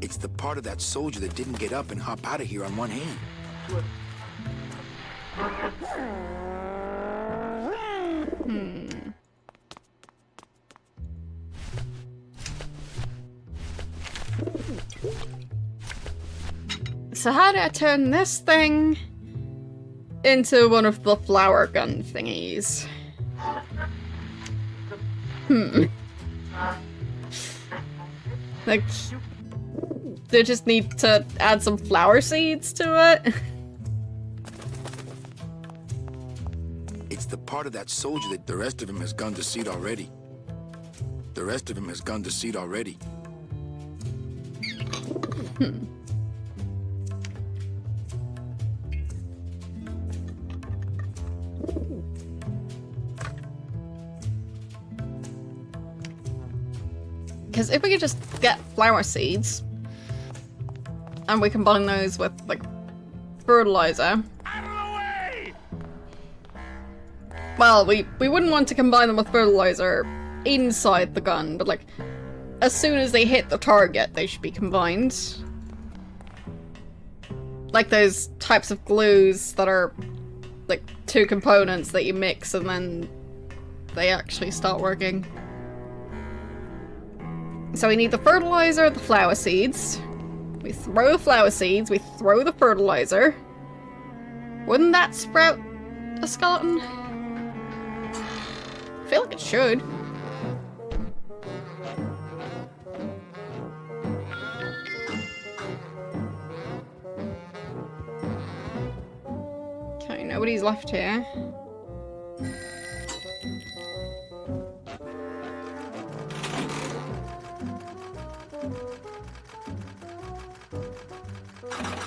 It's the part of that soldier that didn't get up and hop out of here on one hand. So how do I turn this thing into one of the flower gun thingies? Like, they just need to add some flower seeds to it? It's the part of that soldier that the rest of him has gone to seed already. The rest of him has gone to seed already. Because if we could just get flower seeds, and we combine those with, like, fertilizer. Well, we wouldn't want to combine them with fertilizer inside the gun, but, like, as soon as they hit the target, they should be combined. Like those types of glues that are, like, two components that you mix and then they actually start working. So we need the fertilizer, the flower seeds. We throw the flower seeds, we throw the fertilizer. Wouldn't that sprout a skeleton? I feel like it should. Okay, nobody's left here.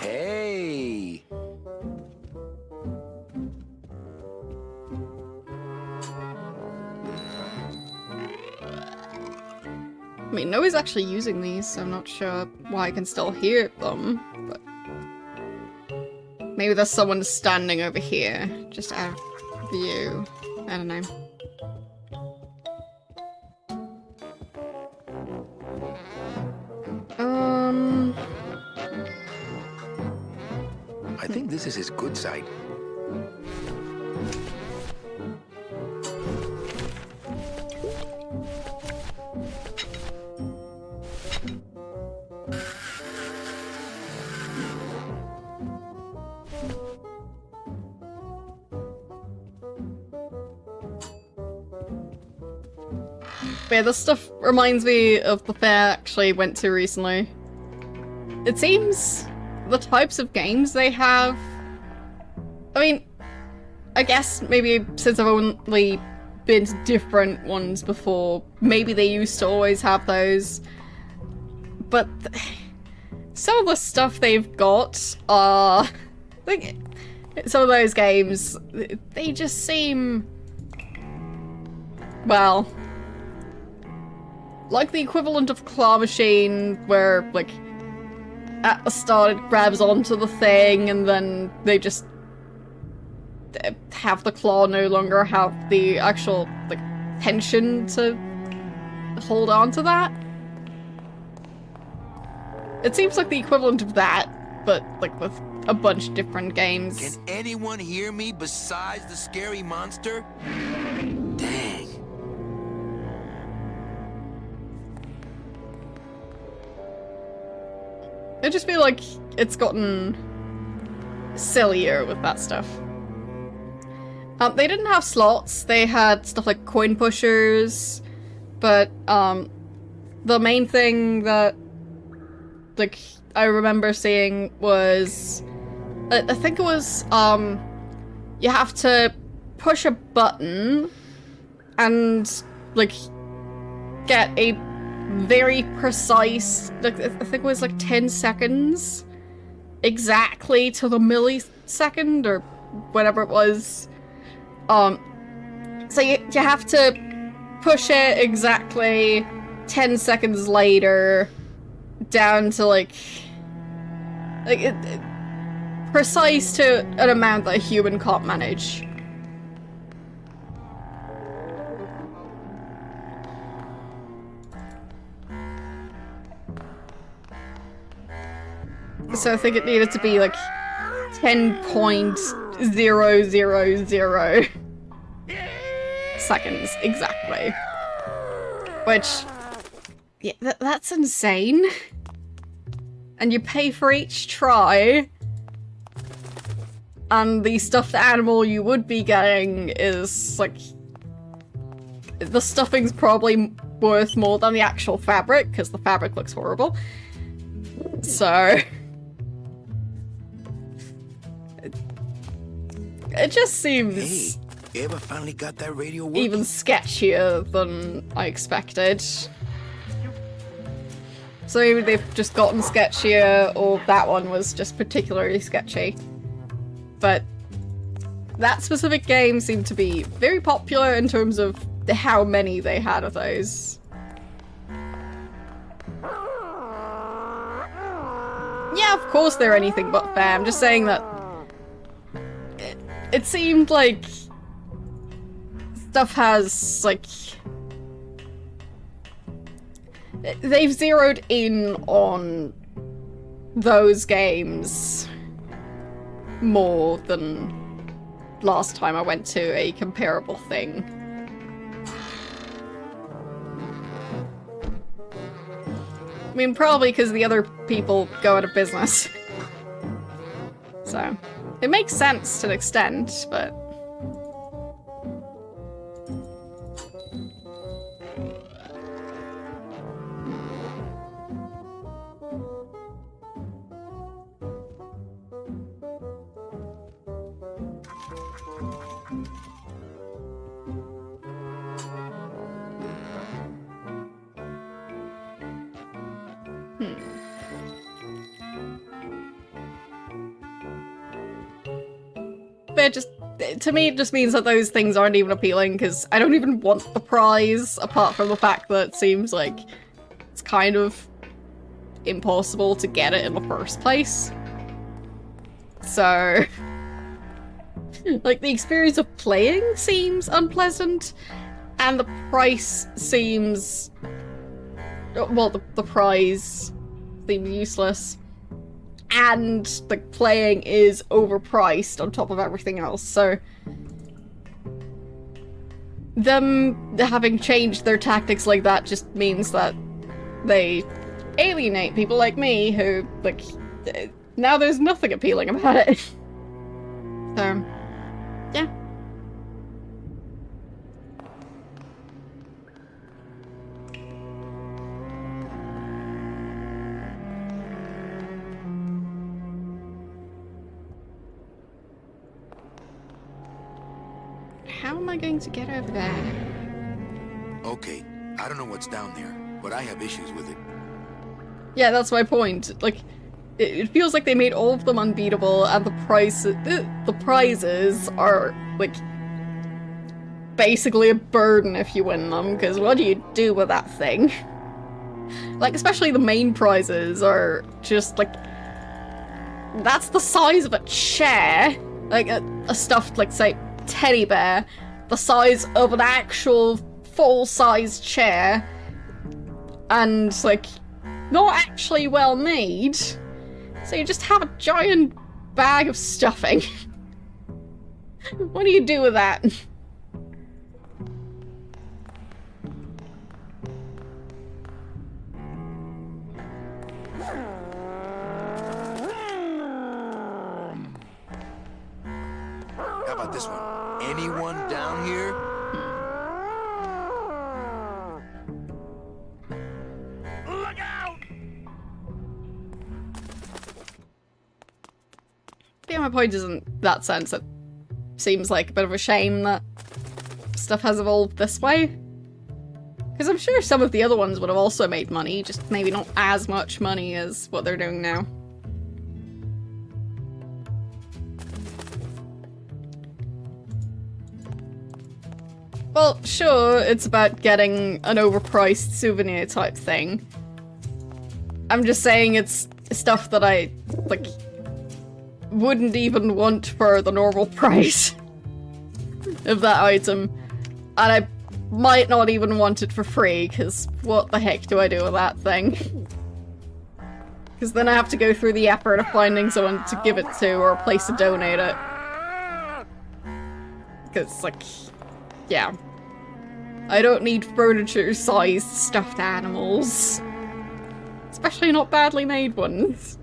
Hey! I mean, nobody's actually using these, so I'm not sure why I can still hear them, but... Maybe there's someone standing over here, just out of view. I don't know. I think this is his good side. Yeah, this stuff reminds me of the fair I actually went to recently. It seems the types of games they have... I mean, I guess maybe since I've only been to different ones before, maybe they used to always have those. But some of the stuff they've got are... like, some of those games, they just seem... well... like the equivalent of Claw Machine, where, like, at the start it grabs onto the thing and then they just have the claw no longer have the actual, like, tension to hold on to that. It seems like the equivalent of that, but, like, with a bunch of different games. Can anyone hear me besides the scary monster? Dang. I just feel like it's gotten sillier with that stuff. They didn't have slots, they had stuff like coin pushers, but the main thing that like I remember seeing was I think it was you have to push a button and like get a very precise, like I think it was like 10 seconds exactly to the millisecond or whatever it was. So you have to push it exactly 10 seconds later down to like precise to an amount that a human can't manage. So I think it needed to be like 10.000 seconds exactly. Which, yeah, that's insane. And you pay for each try. And the stuffed animal you would be getting is like... The stuffing's probably worth more than the actual fabric, because the fabric looks horrible. So... It just seems... Hey, you ever finally got that radio working? Even sketchier than I expected. So maybe they've just gotten sketchier, or that one was just particularly sketchy. But that specific game seemed to be very popular in terms of how many they had of those. Yeah, of course they're anything but fair. I'm just saying that it seemed like stuff has, like... They've zeroed in on those games more than last time I went to a comparable thing. I mean, probably because the other people go out of business. So, it makes sense to an extent, but... But just, to me, it just means that those things aren't even appealing, because I don't even want the prize, apart from the fact that it seems like it's kind of impossible to get it in the first place. So... like, the experience of playing seems unpleasant, and the price seems... well, the prize seems useless. And the playing is overpriced on top of everything else, so... them having changed their tactics like that just means that they alienate people like me who, like, now there's nothing appealing about it. So, yeah. How am I going to get over there? Okay, I don't know what's down there, but I have issues with it. Yeah, that's my point. Like, it feels like they made all of them unbeatable, and the prizes are, like, basically a burden if you win them, because what do you do with that thing? Like, especially the main prizes are just, like, that's the size of a chair. Like, a stuffed, like, say, teddy bear, the size of an actual full-size chair, and, like, not actually well made. So you just have a giant bag of stuffing. What do you do with that? about this one? Anyone down here? Look out! Yeah, my point isn't that sense. It seems like a bit of a shame that stuff has evolved this way. Because I'm sure some of the other ones would have also made money, just maybe not as much money as what they're doing now. Well, sure, it's about getting an overpriced souvenir type thing. I'm just saying it's stuff that I, like, wouldn't even want for the normal price of that item. And I might not even want it for free, because what the heck do I do with that thing? Because then I have to go through the effort of finding someone to give it to or a place to donate it. Because, like, yeah. I don't need furniture-sized stuffed animals. Especially not badly made ones.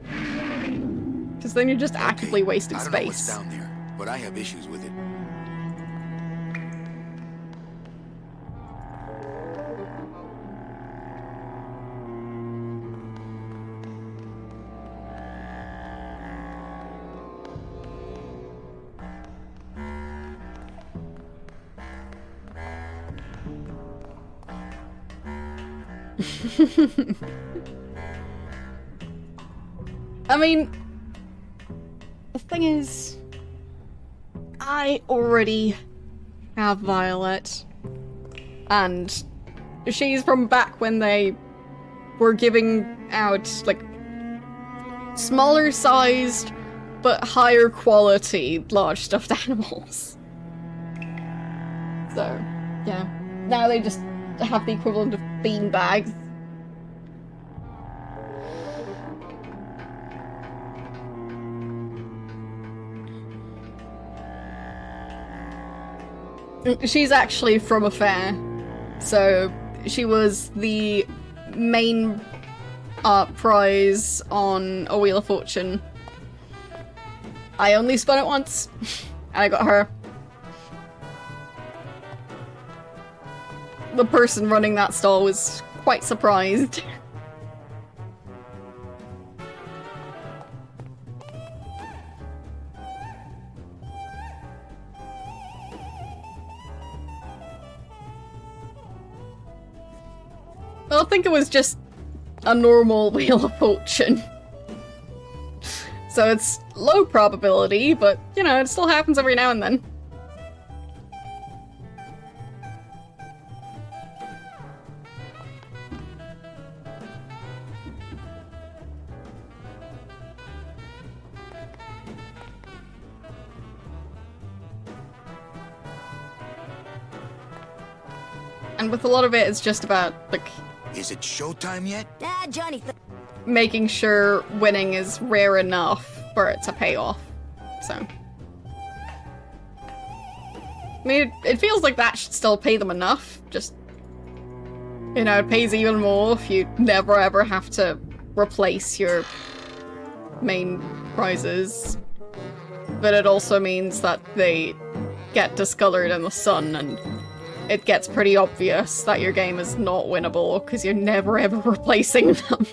Because then you're just actively wasting space. I don't know what's down there, but I have issues with it. I mean, the thing is, I already have Violet, and she's from back when they were giving out, like, smaller sized but higher quality large stuffed animals. So, yeah. Now they just have the equivalent of beanbags. She's actually from a fair, so she was the main prize on a Wheel of Fortune. I only spun it once, and I got her. The person running that stall was quite surprised. I think it was just a normal Wheel of Fortune. So it's low probability, but, you know, it still happens every now and then. And with a lot of it, it's just about, like... Is it showtime yet? Johnny. Making sure winning is rare enough for it to pay off, so. I mean, it feels like that should still pay them enough, just, you know, it pays even more if you never ever have to replace your main prizes. But it also means that they get discolored in the sun, and it gets pretty obvious that your game is not winnable because you're never ever replacing them.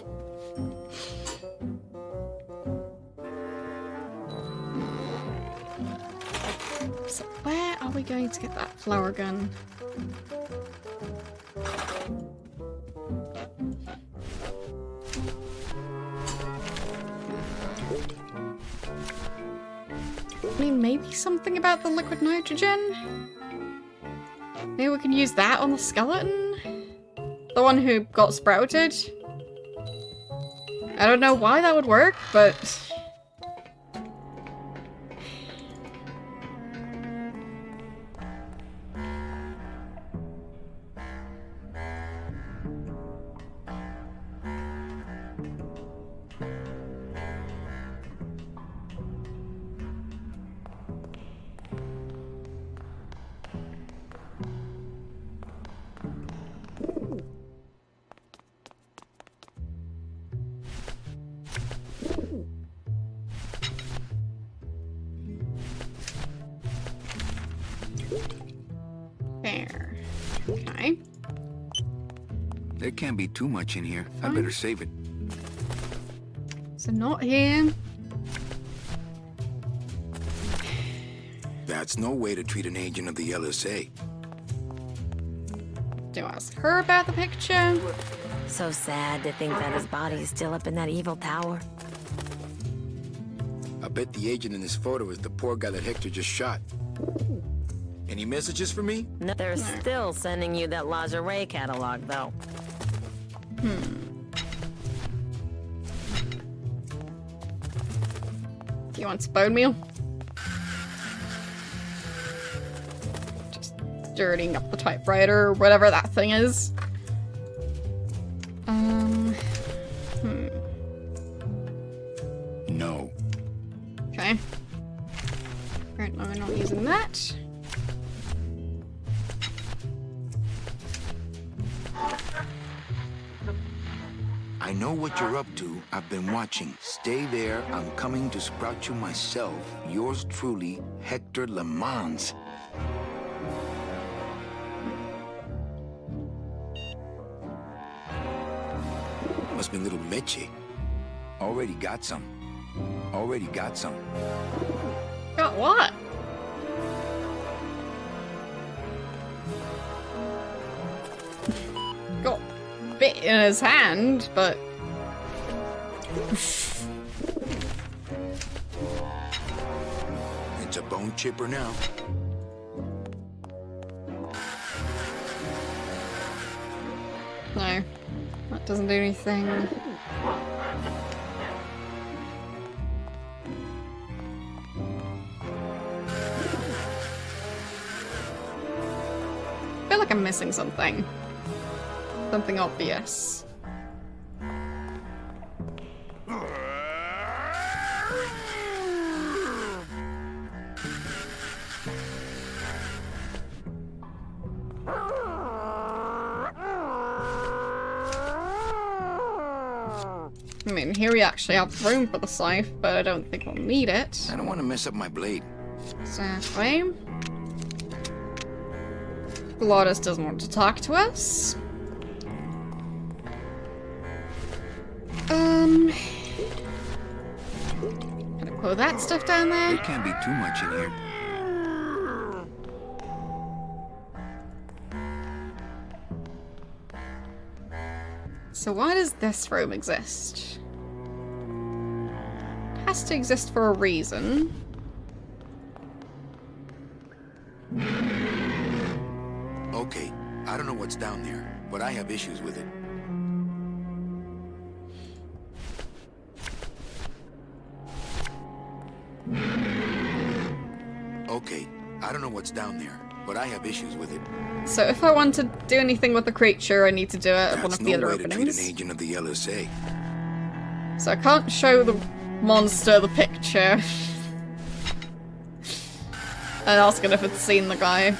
So where are we going to get that flower gun? I mean, maybe something about the liquid nitrogen? Maybe we can use that on the skeleton? The one who got sprouted? I don't know why that would work, but... There can't be too much in here. I better save it. So not here. That's no way to treat an agent of the LSA. Do I ask her about the picture? So sad to think that his body is still up in that evil tower. I bet the agent in this photo is the poor guy that Hector just shot. Any messages for me? No, they're still sending you that lingerie catalog, though. Do you want some bone meal? Just dirtying up the typewriter or whatever that thing is. No. Okay. Apparently we're not using that. I know what you're up to. I've been watching. Stay there. I'm coming to sprout you myself. Yours truly, Hector Le Mans. Must be little Meche. Already got some. Already got some. Got what? Got a bit in his hand, but... It's a bone chipper now. No. That doesn't do anything. I feel like I'm missing something. Something obvious. I mean, here we actually have room for the scythe, but I don't think we'll need it. I don't want to mess up my blade. Exactly. Glottis doesn't want to talk to us. Gonna put that stuff down there. There can't be too much in here. So why does this room exist? It has to exist for a reason. Okay, I don't know what's down there, but I have issues with it. Okay, I don't know what's down there, but I have issues with it. So if I want to do anything with the creature, I need to do it at one of the other That's no way to treat openings. an agent of the LSA. So I can't show the monster the picture. And ask it if it's seen the guy.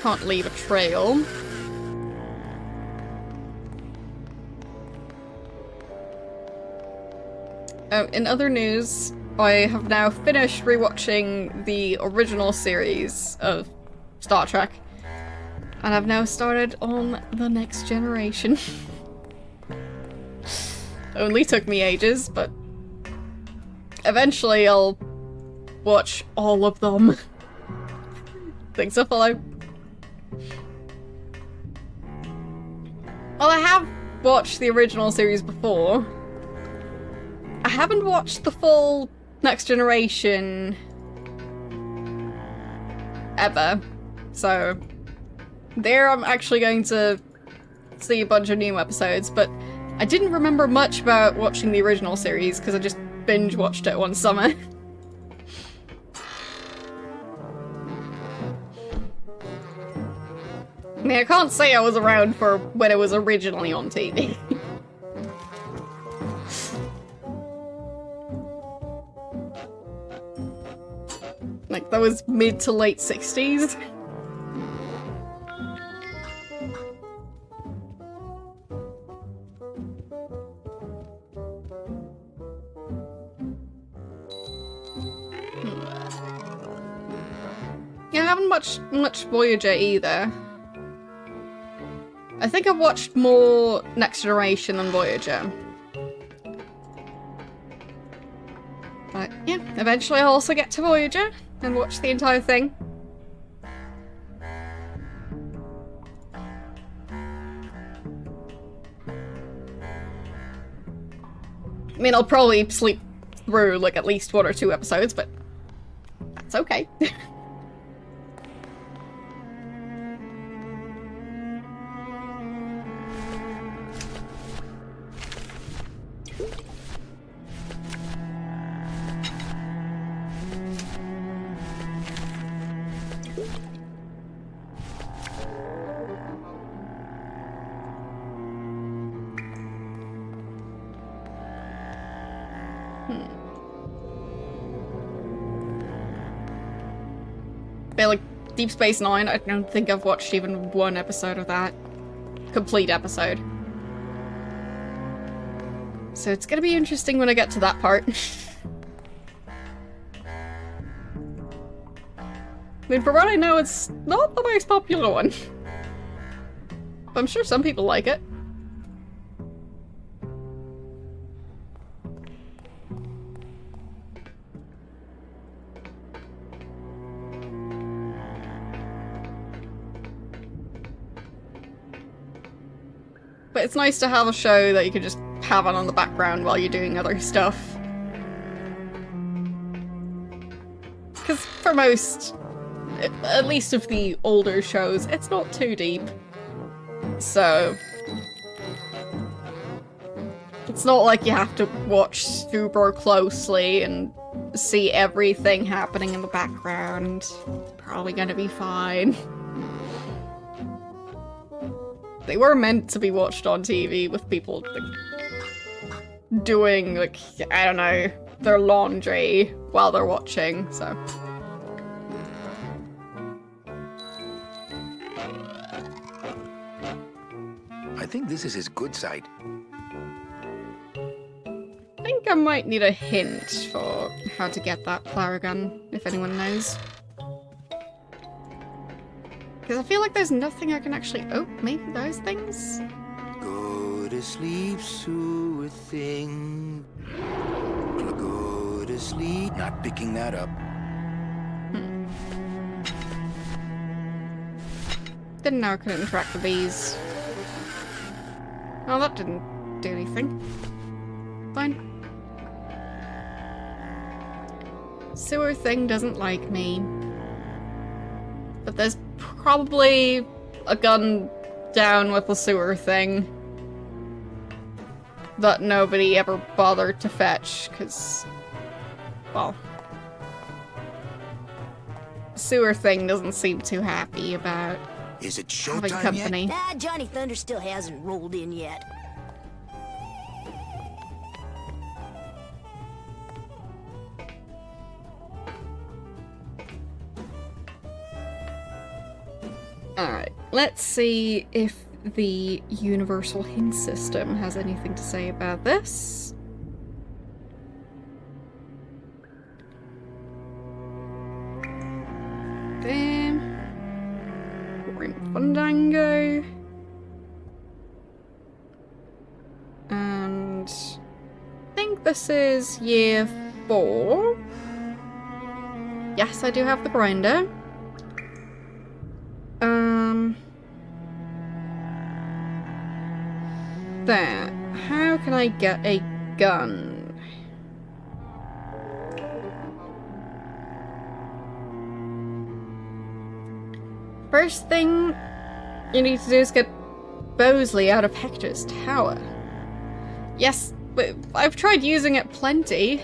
Can't leave a trail. Oh, in other news, I have now finished rewatching the original series of Star Trek. And I've now started on The Next Generation. Only took me ages, but eventually I'll watch all of them. Things will follow. Well, I have watched the original series before. I haven't watched the full Next Generation ever, so there I'm actually going to see a bunch of new episodes, but I didn't remember much about watching the original series because I just binge watched it one summer. I mean, I can't say I was around for when it was originally on TV. Like, that was mid to late 60s. haven't watched much Voyager either. I think I've watched more Next Generation than Voyager. But yeah, eventually I'll also get to Voyager and watch the entire thing. I mean, I'll probably sleep through like at least 1 or 2 episodes, but that's okay. But like Deep Space Nine, I don't think I've watched even 1 episode of that. Complete episode. So it's gonna be interesting when I get to that part. I mean, for what I know, it's not the most popular one. But I'm sure some people like it. But it's nice to have a show that you can just have on the background while you're doing other stuff. Because for most, at least of the older shows, it's not too deep. So it's not like you have to watch super closely and see everything happening in the background. Probably gonna be fine. They were meant to be watched on TV with people like, doing, like, I don't know, their laundry while they're watching, so. I think this is his good side. I think I might need a hint for how to get that flower gun, if anyone knows. Because I feel like there's nothing I can actually... Oh, maybe those things? Go to sleep, sewer thing. Go to sleep. Not picking that up. Didn't know I could interact with these. Oh, that didn't do anything. Fine. Sewer thing doesn't like me. But there's probably a gun down with the sewer thing that nobody ever bothered to fetch, because, well, sewer thing doesn't seem too happy about Is it having showtime company. yet? Johnny Thunder still hasn't rolled in yet. Alright, let's see if the universal hint system has anything to say about this. There. We're in Fandango. And I think this is year 4. Yes, I do have the grinder. There. How can I get a gun? First thing you need to do is get Bosley out of Hector's tower. Yes, but I've tried using it plenty.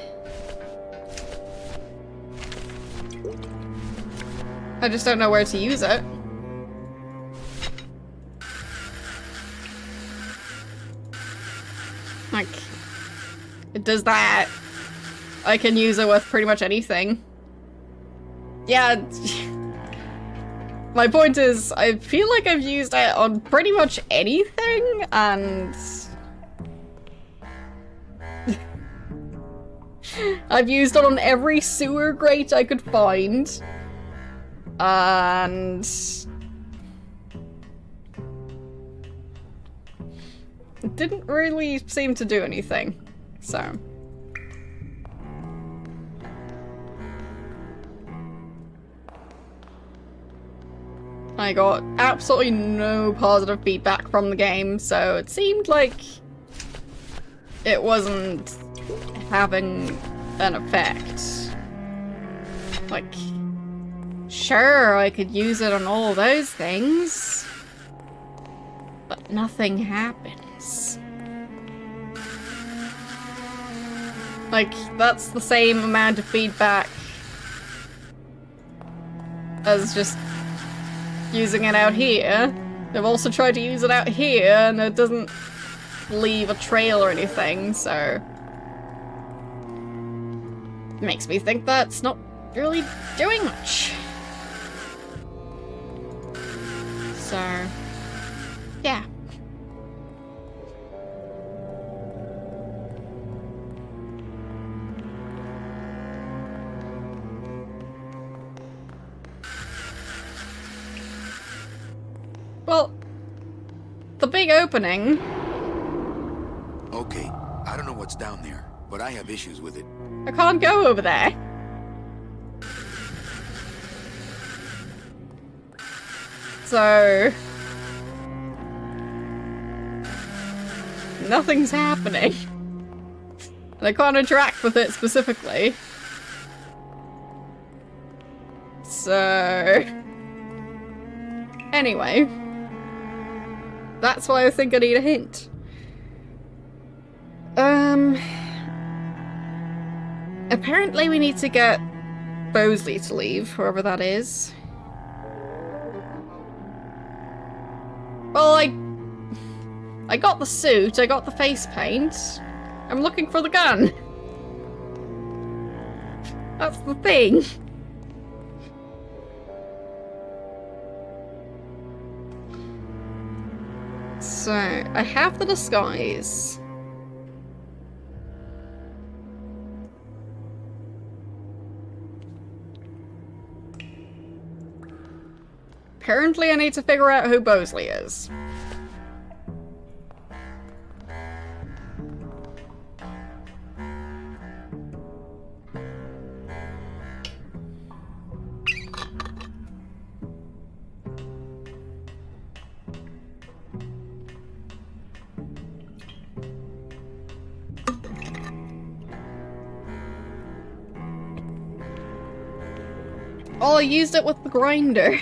I just don't know where to use it. Like, it does that. I can use it with pretty much anything. Yeah. My point is, I feel like I've used it on pretty much anything, and I've used it on every sewer grate I could find. And it didn't really seem to do anything, so. I got absolutely no positive feedback from the game, so it seemed like it wasn't having an effect. Like, sure, I could use it on all those things, but nothing happens. Like, that's the same amount of feedback as just using it out here. I've also tried to use it out here, and it doesn't leave a trail or anything, so makes me think that's not really doing much. So, yeah. Well, the big opening. Okay, I don't know what's down there, but I have issues with it. I can't go over there. So nothing's happening. And I can't interact with it specifically. So anyway. That's why I think I need a hint. Apparently we need to get Bosley to leave, whoever that is. Well, I got the suit, I got the face paint. I'm looking for the gun. That's the thing. So, I have the disguise. Apparently I need to figure out who Bosley is. Oh, I used it with the grinder.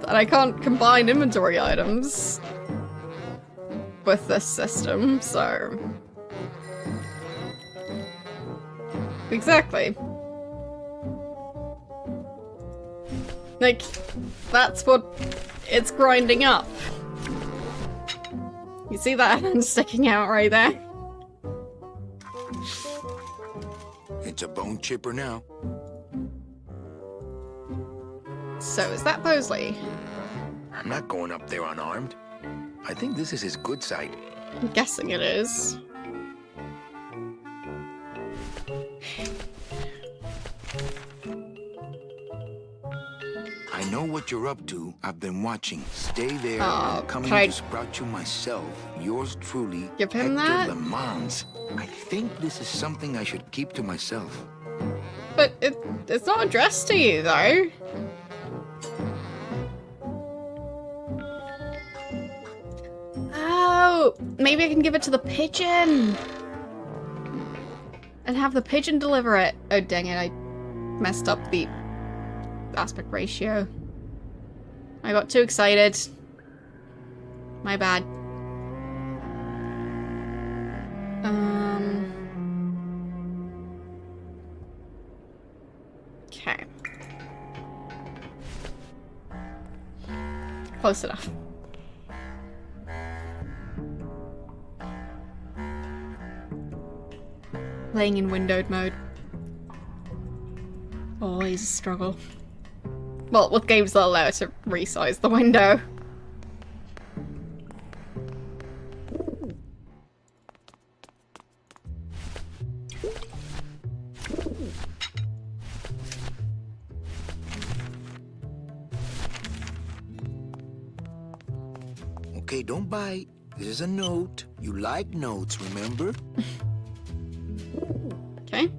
And I can't combine inventory items with this system, so... Exactly. Like, that's what it's grinding up. You see that hand sticking out right there? It's a bone chipper now. So, is that Bosley? I'm not going up there unarmed. I think this is his good side. I'm guessing it is. I know what you're up to. I've been watching. Stay there. I'm coming to sprout you myself. Yours truly, give him Hector that? Lemans. I think this is something I should keep to myself. But it's not addressed to you, though. Oh, maybe I can give it to the pigeon. And have the pigeon deliver it. Oh, dang it, I messed up the aspect ratio. I got too excited. My bad. Okay. Close enough. Playing in windowed mode. Always a struggle. Well, with games that allow it to resize the window. Okay, don't bite. This is a note. You like notes, remember? Okay.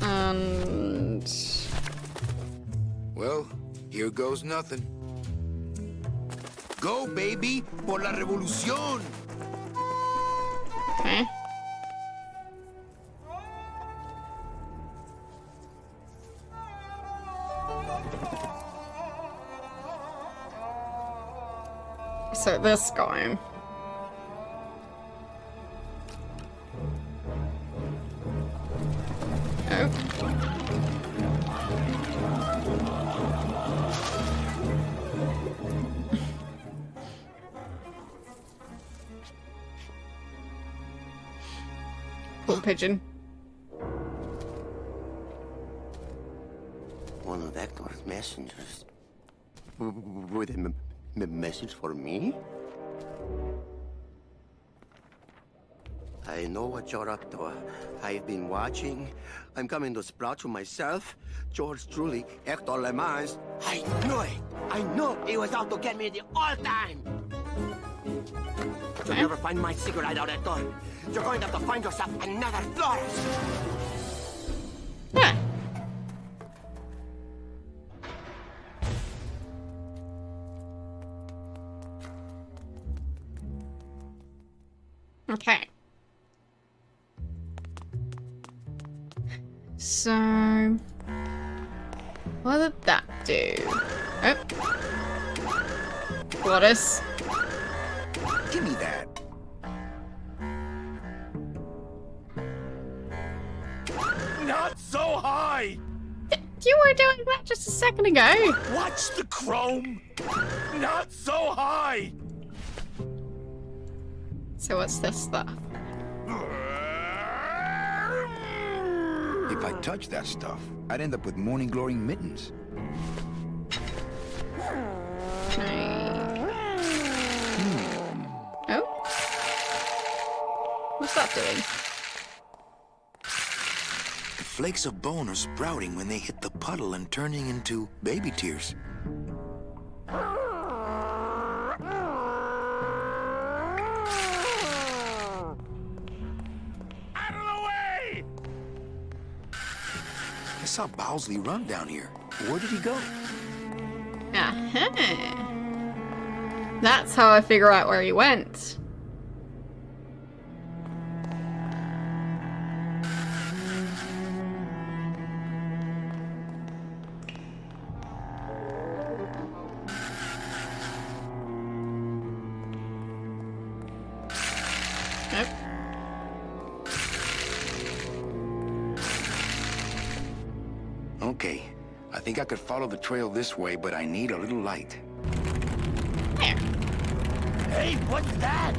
And... Well, here goes nothing. Go, baby, por la revolución! Okay. So this guy. Oh. Poor pigeon. One of Hector's messengers. With a message for me? I know what you're up to. I've been watching. I'm coming to sprout you myself. George truly, Hector Le Mans. I knew it! I knew he was out to get me the whole time! You'll never find my secret hideout, Hector. You're going to have to find yourself another Flores. Yeah. Okay. So, what did that do? Oh. Goddess. Give me that. Not so high! You were doing that just a second ago. Watch the chrome! Not so high! So what's this stuff? If I touch that stuff, I'd end up with morning glorying mittens. Oh? What's that doing? The flakes of bone are sprouting when they hit the puddle and turning into baby tears. I saw Bowsley run down here. Where did he go? Uh-huh. That's how I figure out where he went. Nope. Okay, I think I could follow the trail this way, but I need a little light. There. Hey, what's that?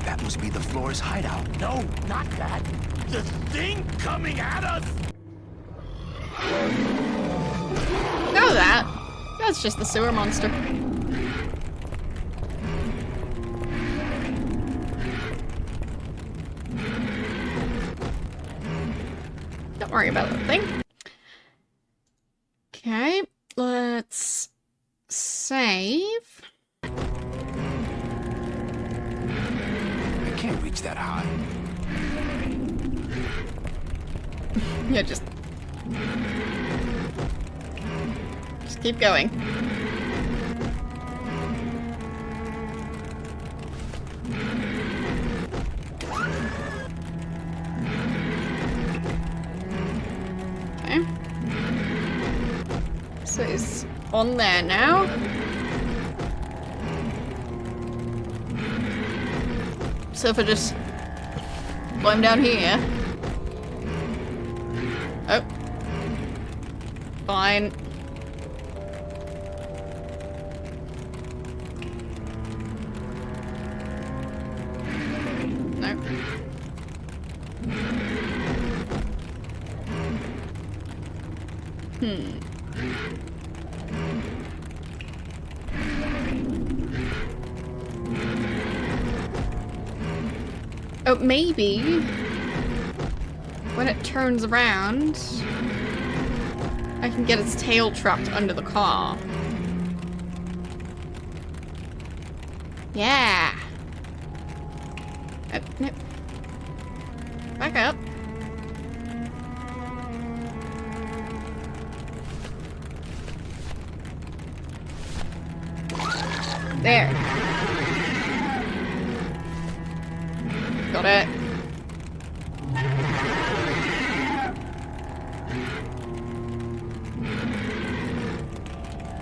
That must be the Flores hideout. No, not that. The thing coming at us! Know that. That's just the sewer monster. Don't worry about that thing. Okay, let's save. I can't reach that high. Yeah, just keep going. Okay. So it's on there now. So if I just climb down here. Oh. Fine. No. Oh, maybe when it turns around, I can get its tail trapped under the car. Yeah. No. Back up. There. Got it.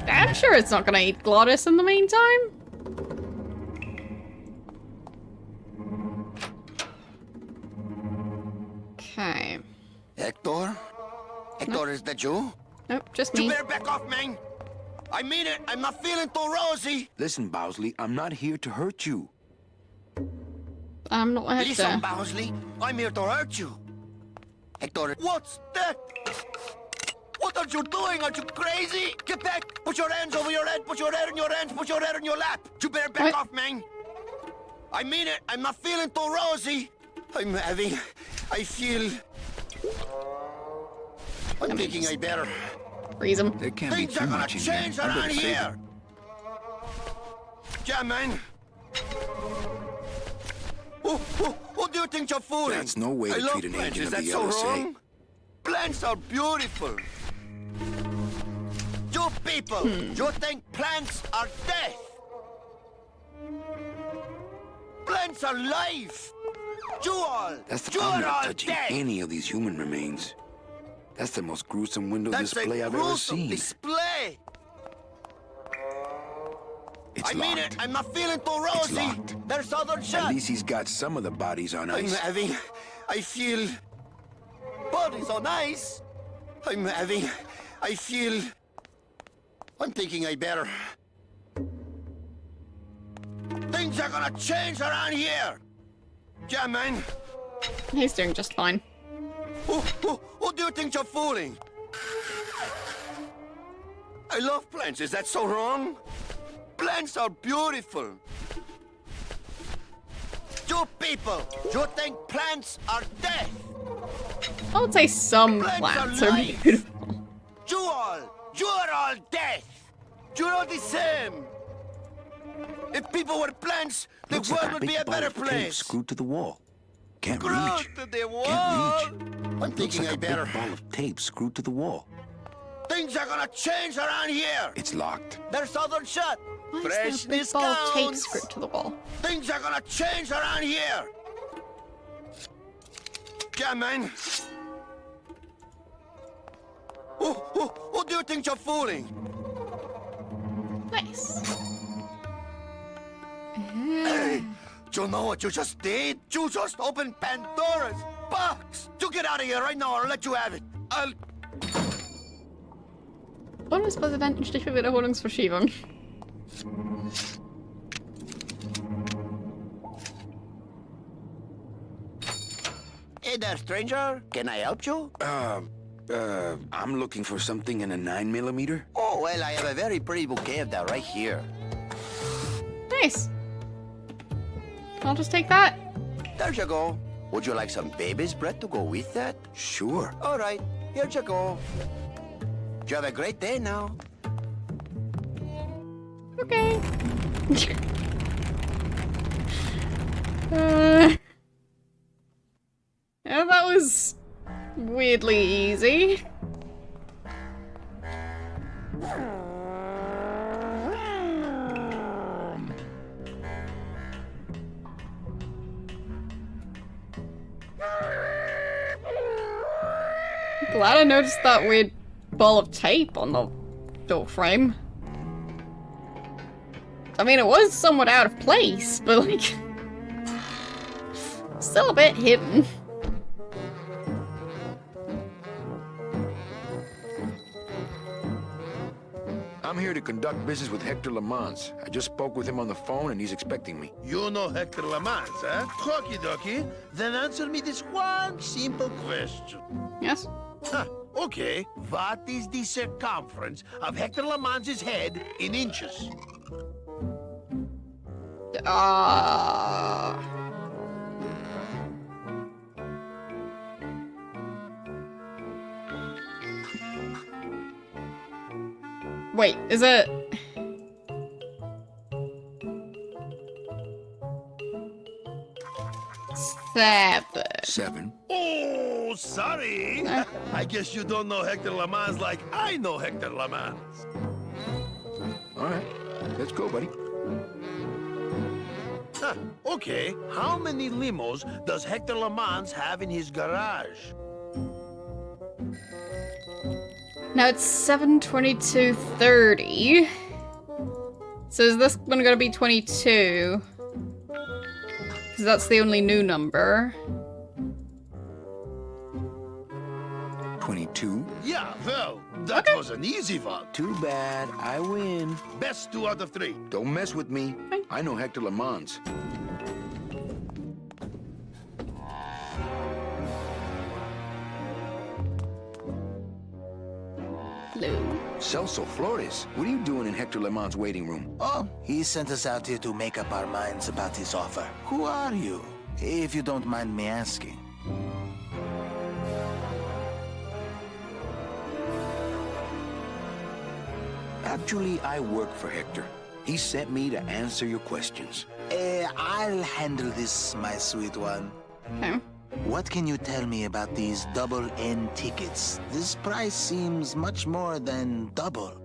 I'm sure it's not gonna eat Glottis in the meantime. Okay. Hector? Hector, is that you? Nope, just You me. better back off, man. I mean it. I'm not feeling too rosy. Listen, Bowsley, I'm not here to hurt you. I'm not Hector. Listen, Bowsley. I'm here to hurt you. Hector, what's that? What are you doing? Are you crazy? Get back! Put your hands over your head. Put your head in your hands. Put your head in your lap. You better back What? off, man. I mean it. I'm not feeling too rosy. I feel... I'm thinking I better... Freeze him. There can't be Things too are gonna much in here. change I around better save here. Yeah, man. Who do you think you're fooling? That's no way to I love treat an plants. agent Is of that the so LSA. wrong? Plants are beautiful. You people, you think plants are death? Plants are life. You all, I'm you are not all touching dead. any of these human remains. That's the most gruesome window That's display a I've ever gruesome seen. display. It's I locked. mean it. I'm not feeling too It's rosy. locked. There's other At shots. least he's got some of the bodies on ice. I feel... Bodies on ice. I feel... I'm thinking I better... Things are gonna change around here. Yeah, man. He's doing just fine. Who do you think you're fooling? I love plants. Is that so wrong? Plants are beautiful. You people, you think plants are death? I would say some Plants plants are are life. beautiful. You are all death. You're all the same. If people were plants, the Looks world like a would big be a ball better of tape place. screwed to the wall. Can't Screwed reach. to the wall. Can't reach. I'm Looks thinking like I a better. big ball of tape screwed to the wall. Things are gonna change around here. It's locked. There's other shot. Why is there a big Freshness ball of tape counts. screwed to the wall? Things are gonna change around here. Yeah, man. Who do you think you're fooling? Nice. Hey, do you know what you just did? You just opened Pandora's box. You get out of here right now or I'll let you have it. Bundespräsident für Wiederholungsverschiebung. Hey there, stranger. Can I help you? I'm looking for something in a 9mm. Oh, well, I have a very pretty bouquet of that right here. Nice. I'll just take that. There you go. Would you like some baby's bread to go with that? Sure. All right, here you go. You have a great day now. Okay. Yeah, that was weirdly easy. Glad I noticed that weird ball of tape on the door frame. I mean, it was somewhat out of place, but like, still a bit hidden. I'm here to conduct business with Hector Lamans. I just spoke with him on the phone and he's expecting me. You know Hector Lamans, eh? Okie dokie. Then answer me this one simple question. Yes? Huh, okay. What is the circumference of Hector Lamans' head in inches? Wait, is it... 7. Oh, sorry. I guess you don't know Hector LeMans like I know Hector LeMans. All right, let's go, buddy. Huh, okay, how many limos does Hector LeMans have in his garage? Now it's 7:22:30. So is this one gonna be 22? Because that's the only new number. 22. Yeah, well, that was an easy one. Too bad, I win. Best 2 out of 3. Don't mess with me. I know Hector LeMans. Hello. Celso Flores, what are you doing in Hector LeMans' waiting room? Oh, he sent us out here to make up our minds about his offer. Who are you, if you don't mind me asking? Actually, I work for Hector. He sent me to answer your questions. I'll handle this, my sweet one. Okay. What can you tell me about these double N tickets? This price seems much more than double.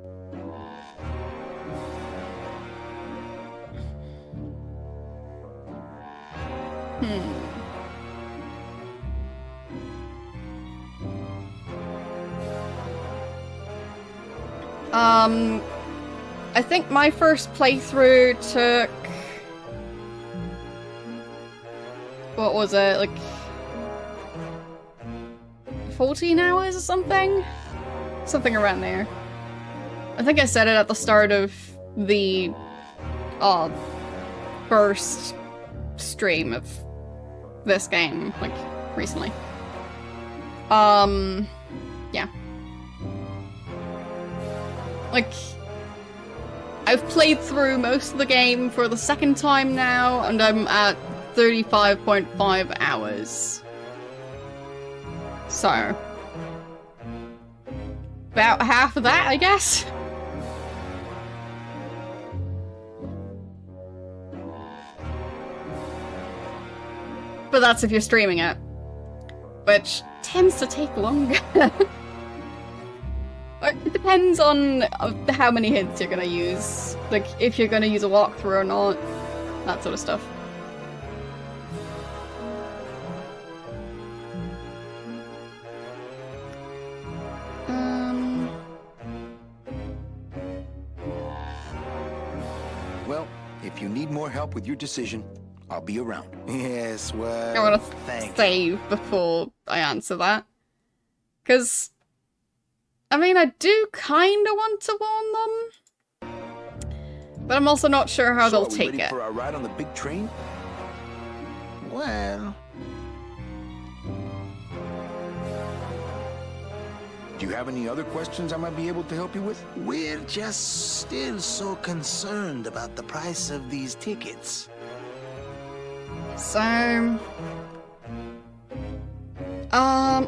I think my first playthrough took... What was it, like... 14 hours or something? Something around there. I think I said it at the start of the... first stream of this game, like, recently. Yeah. Like, I've played through most of the game for the second time now, and I'm at 35.5 hours. So, about half of that, I guess? But that's if you're streaming it, which tends to take longer. It depends on how many hints you're gonna use. Like, if you're gonna use a walkthrough or not. That sort of stuff. Well, if you need more help with your decision, I'll be around. Yes, well, I want to thank save before I answer that. Because... I mean, I do kind of want to warn them, but I'm also not sure how they'll take ready it. For our ride on the big train? Well... Do you have any other questions I might be able to help you with? We're just still so concerned about the price of these tickets. So...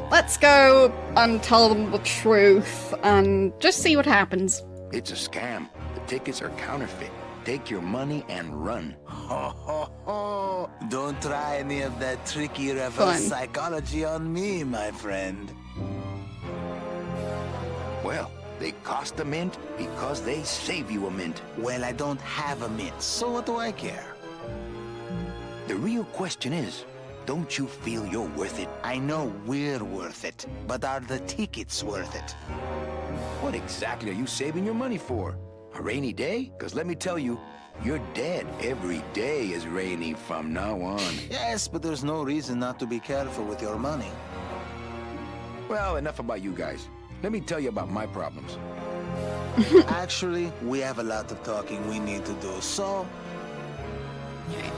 let's go and tell them the truth and just see what happens. It's a scam. The tickets are counterfeit. Take your money and run. Ho, ho, ho. Don't try any of that tricky reverse psychology on me, my friend. Well, they cost a mint because they save you a mint. Well, I don't have a mint, so what do I care? The real question is, don't you feel you're worth it? I know we're worth it, but are the tickets worth it? What exactly are you saving your money for? A rainy day? Because let me tell you, you're dead. Every day is rainy from now on. Yes, but there's no reason not to be careful with your money. Well, enough about you guys. Let me tell you about my problems. Actually, we have a lot of talking we need to do, so... Okay.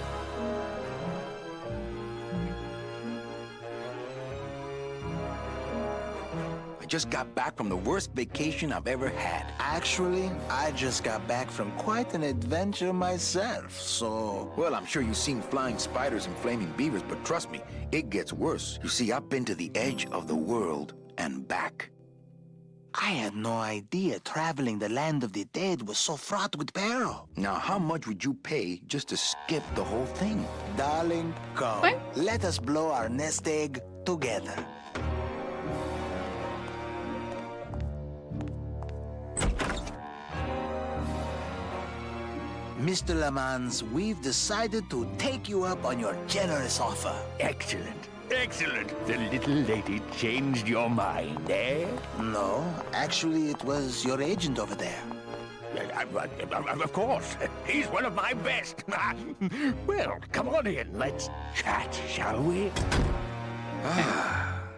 I just got back from the worst vacation I've ever had. Actually, I just got back from quite an adventure myself, so... Well, I'm sure you've seen flying spiders and flaming beavers, but trust me, it gets worse. You see, I've been to the edge of the world and back. I had no idea traveling the land of the dead was so fraught with peril. Now, how much would you pay just to skip the whole thing? Darling, come. What? Let us blow our nest egg together. Mr. Lamans, we've decided to take you up on your generous offer. Excellent. Excellent. The little lady changed your mind, eh? No, actually, it was your agent over there. Of course. He's one of my best. Well, come on in. Let's chat, shall we?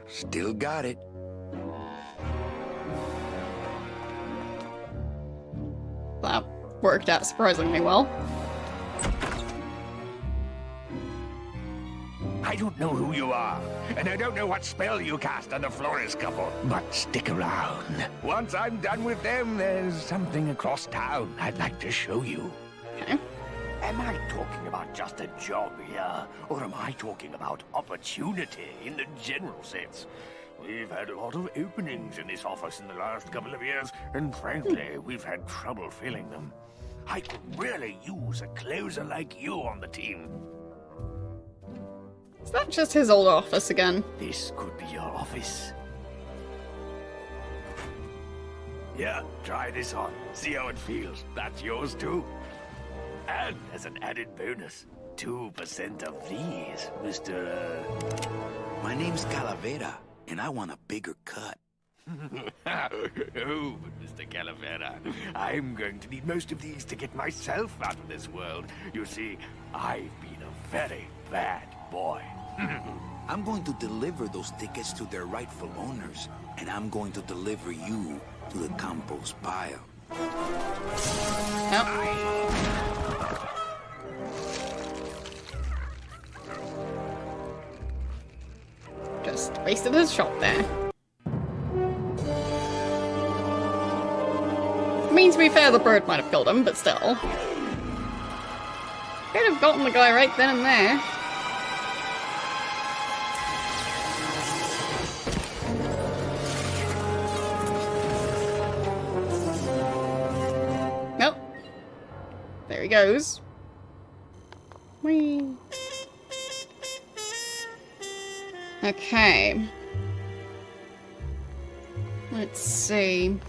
Still got it. That worked out surprisingly well. I don't know who you are, and I don't know what spell you cast on the Flores couple, but stick around. Once I'm done with them, there's something across town I'd like to show you. Okay. Am I talking about just a job here, or am I talking about opportunity in the general sense? We've had a lot of openings in this office in the last couple of years, and frankly, we've had trouble filling them. I could really use a closer like you on the team. Is that just his old office again? This could be your office. Yeah, try this on. See how it feels. That's yours too. And as an added bonus, 2% of these, Mr. My name's Calavera, and I want a bigger cut. Oh, Mr. Calavera, I'm going to need most of these to get myself out of this world. You see, I've been a very bad boy. I'm going to deliver those tickets to their rightful owners, and I'm going to deliver you to the compost pile. Just wasted his shot there. I mean, to be fair, the bird might have killed him, but still. Could have gotten the guy right then and there. Nope. There he goes. Whee. Okay. Let's see.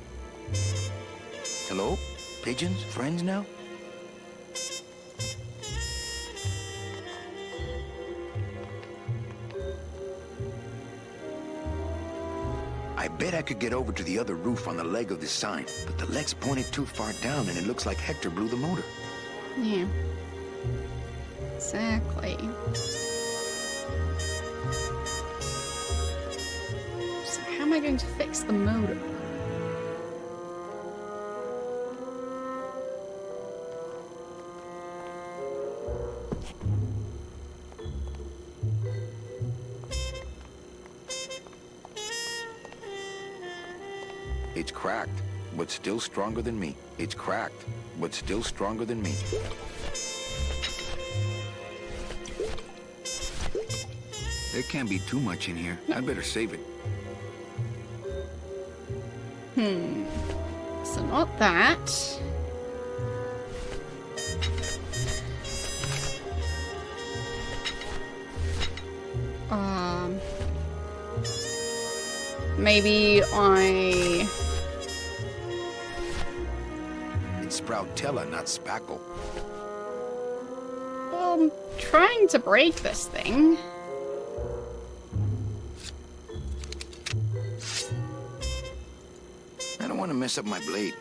Hello? Pigeons? Friends now? I bet I could get over to the other roof on the leg of this sign, but the leg's pointed too far down and it looks like Hector blew the motor. Yeah. Exactly. So how am I going to fix the motor? It's cracked, but still stronger than me. It's cracked, but still stronger than me. There can't be too much in here. I'd better save it. So not that. Maybe I... It's Sproutella, not Spackle. Well, I'm trying to break this thing. I don't want to mess up my blade.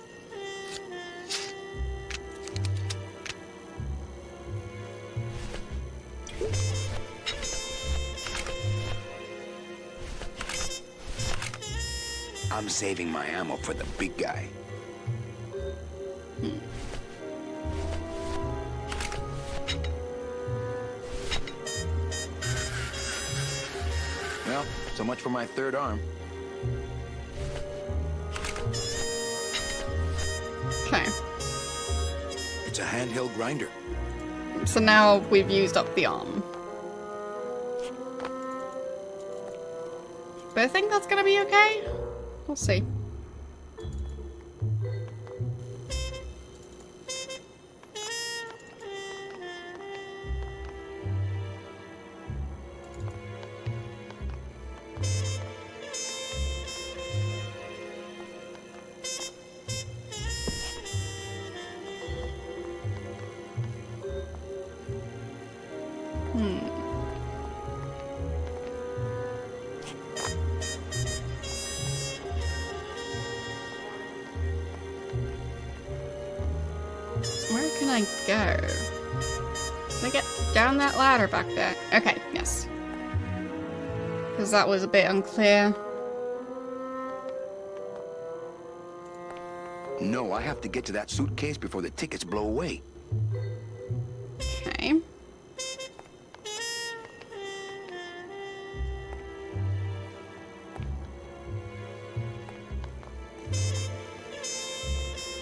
I'm saving my ammo for the big guy. Well, so much for my third arm. Okay. It's a handheld grinder. So now we've used up the arm. But I think that's gonna be okay. We'll see. Where can I go? Can I get down that ladder back there? Okay, yes. Because that was a bit unclear. No, I have to get to that suitcase before the tickets blow away. Okay.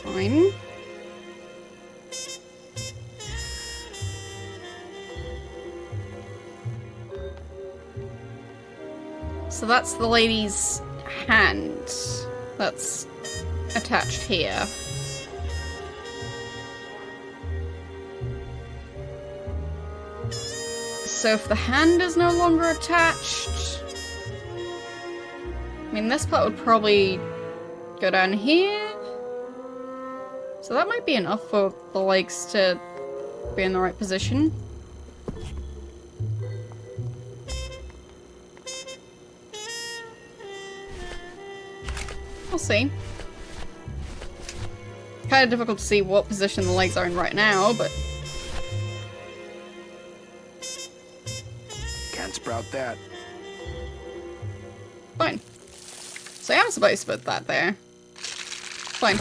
Fine. So that's the lady's hand that's attached here. So if the hand is no longer attached... I mean, this part would probably go down here. So that might be enough for the legs to be in the right position. We'll see. Kind of difficult to see what position the legs are in right now, but... Can't sprout that. Fine. So I am supposed to put that there. Fine.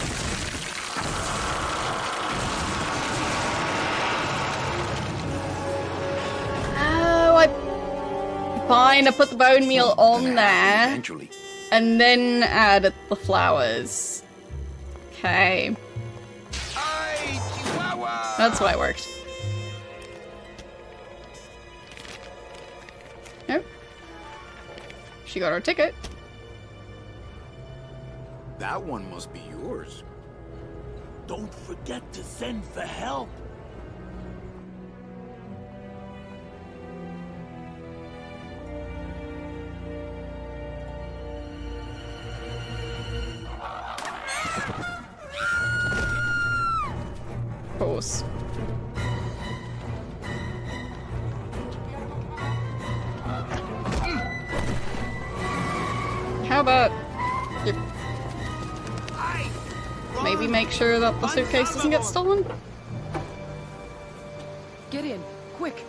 Fine, I put the bone meal on there. Eventually. And then added the flowers. Okay. That's why it worked. Nope. She got her ticket. That one must be yours. Don't forget to send for help. Of course. How about you maybe make sure that the suitcase doesn't get stolen? Get in, quick.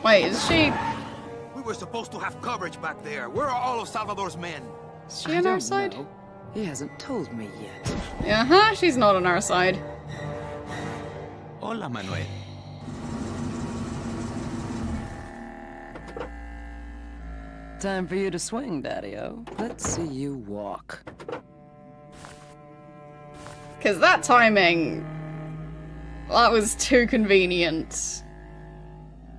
Wait, is she... We were supposed to have coverage back there. Where are all of Salvador's men? Is she on our side? Know. He hasn't told me yet. Uh-huh, she's not on our side. Hola, Manuel. Time for you to swing, Daddy-O. Let's see you walk. Because that timing... that was too convenient.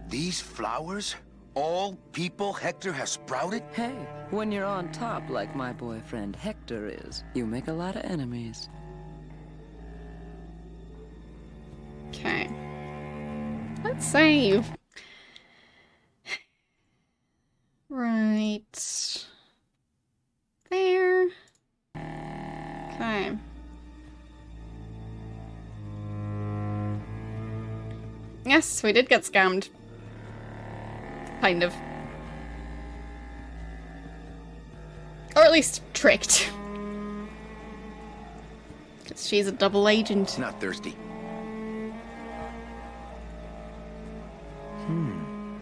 These flowers? All people Hector has sprouted? Hey, when you're on top like my boyfriend Hector is, you make a lot of enemies. Okay. Let's save. Right. There. Okay. Yes, we did get scammed. Kind of. Or at least tricked. Because she's a double agent. Not thirsty.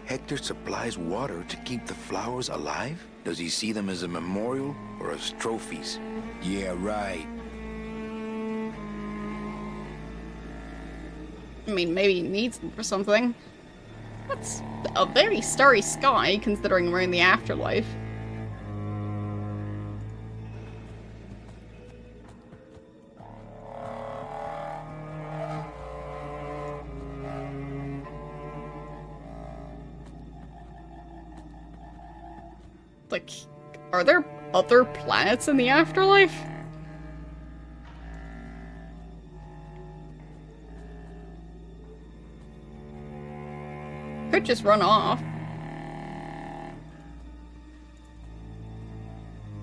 Hector supplies water to keep the flowers alive? Does he see them as a memorial or as trophies? Yeah, right. I mean, maybe he needs them for something. That's a very starry sky, considering we're in the afterlife. Like, are there other planets in the afterlife? Could just run off.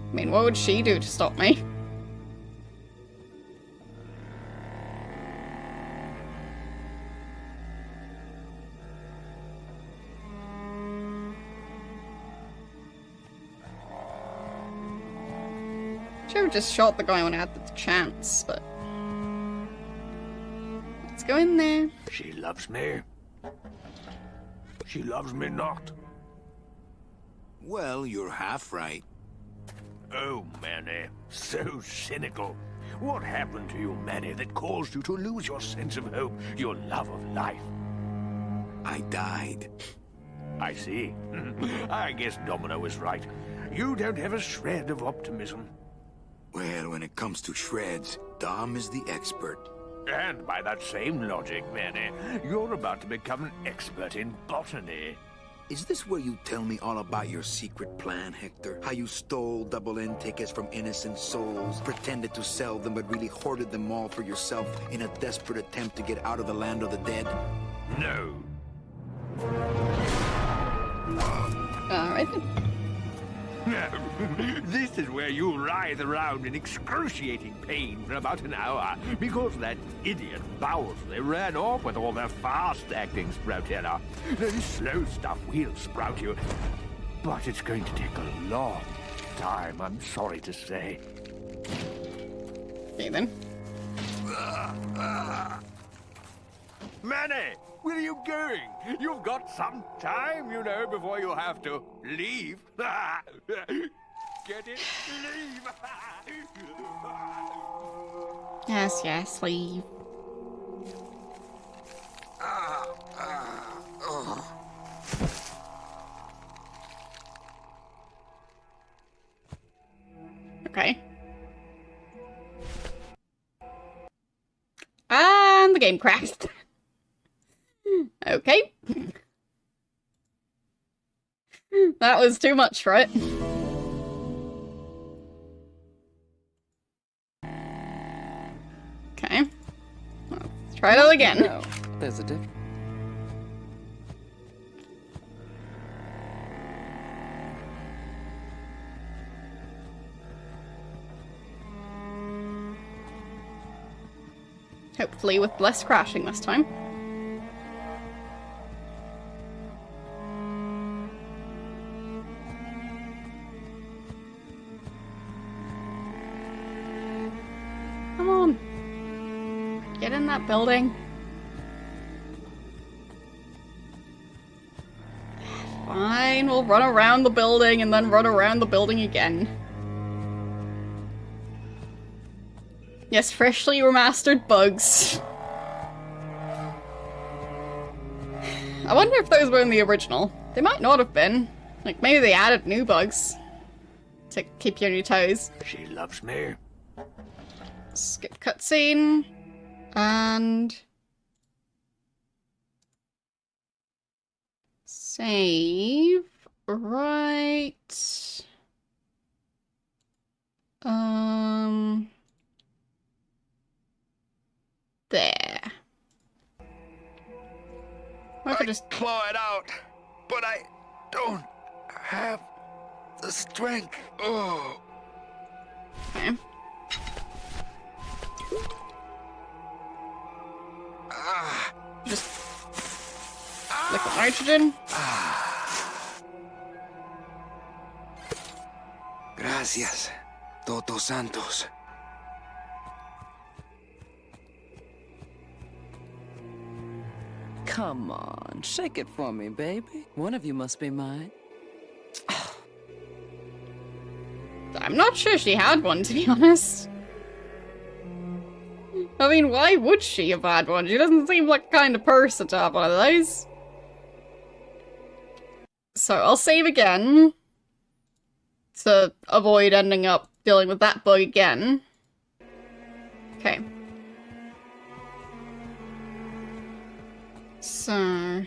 I mean, what would she do to stop me? Should have just shot the guy when I had the chance, but... go in there. She loves me. She loves me not. Well, you're half right. Oh, Manny, so cynical. What happened to you, Manny, that caused you to lose your sense of hope, your love of life? I died. I see. I guess Domino is right. You don't have a shred of optimism. Well, when it comes to shreds, Dom is the expert. And by that same logic, Manny, you're about to become an expert in botany. Is this where you tell me all about your secret plan, Hector? How you stole double-end tickets from innocent souls, pretended to sell them, but really hoarded them all for yourself in a desperate attempt to get out of the land of the dead? No. Alright then. This is where you writhe around in excruciating pain for about an hour, because that idiot Bowsley ran off with all the fast-acting Sproutella. This slow stuff will sprout you, but it's going to take a long time, I'm sorry to say. Okay then. Manny, where are you going? You've got some time, you know, before you have to leave. Get it? Leave! Yes, yes, leave. Okay. And the game crashed. Okay. That was too much, right? Okay. Let's try it out again. No, there's a difference. Hopefully with less crashing this time. Come on. Get in that building. Fine, we'll run around the building and then run around the building again. Yes, freshly remastered bugs. I wonder if those were in the original. They might not have been. Like, maybe they added new bugs to keep you on your toes. She loves me. Skip cutscene. And... save. Right... there. What if I just claw it out, but I don't have the strength. Oh. Okay. Just liquid nitrogen. Gracias, Toto Santos. Come on, shake it for me, baby. One of you must be mine. I'm not sure she had one, to be honest. I mean, why would she have had one? She doesn't seem like the kind of person to have one of those. So I'll save again to avoid ending up dealing with that bug again. Okay. So...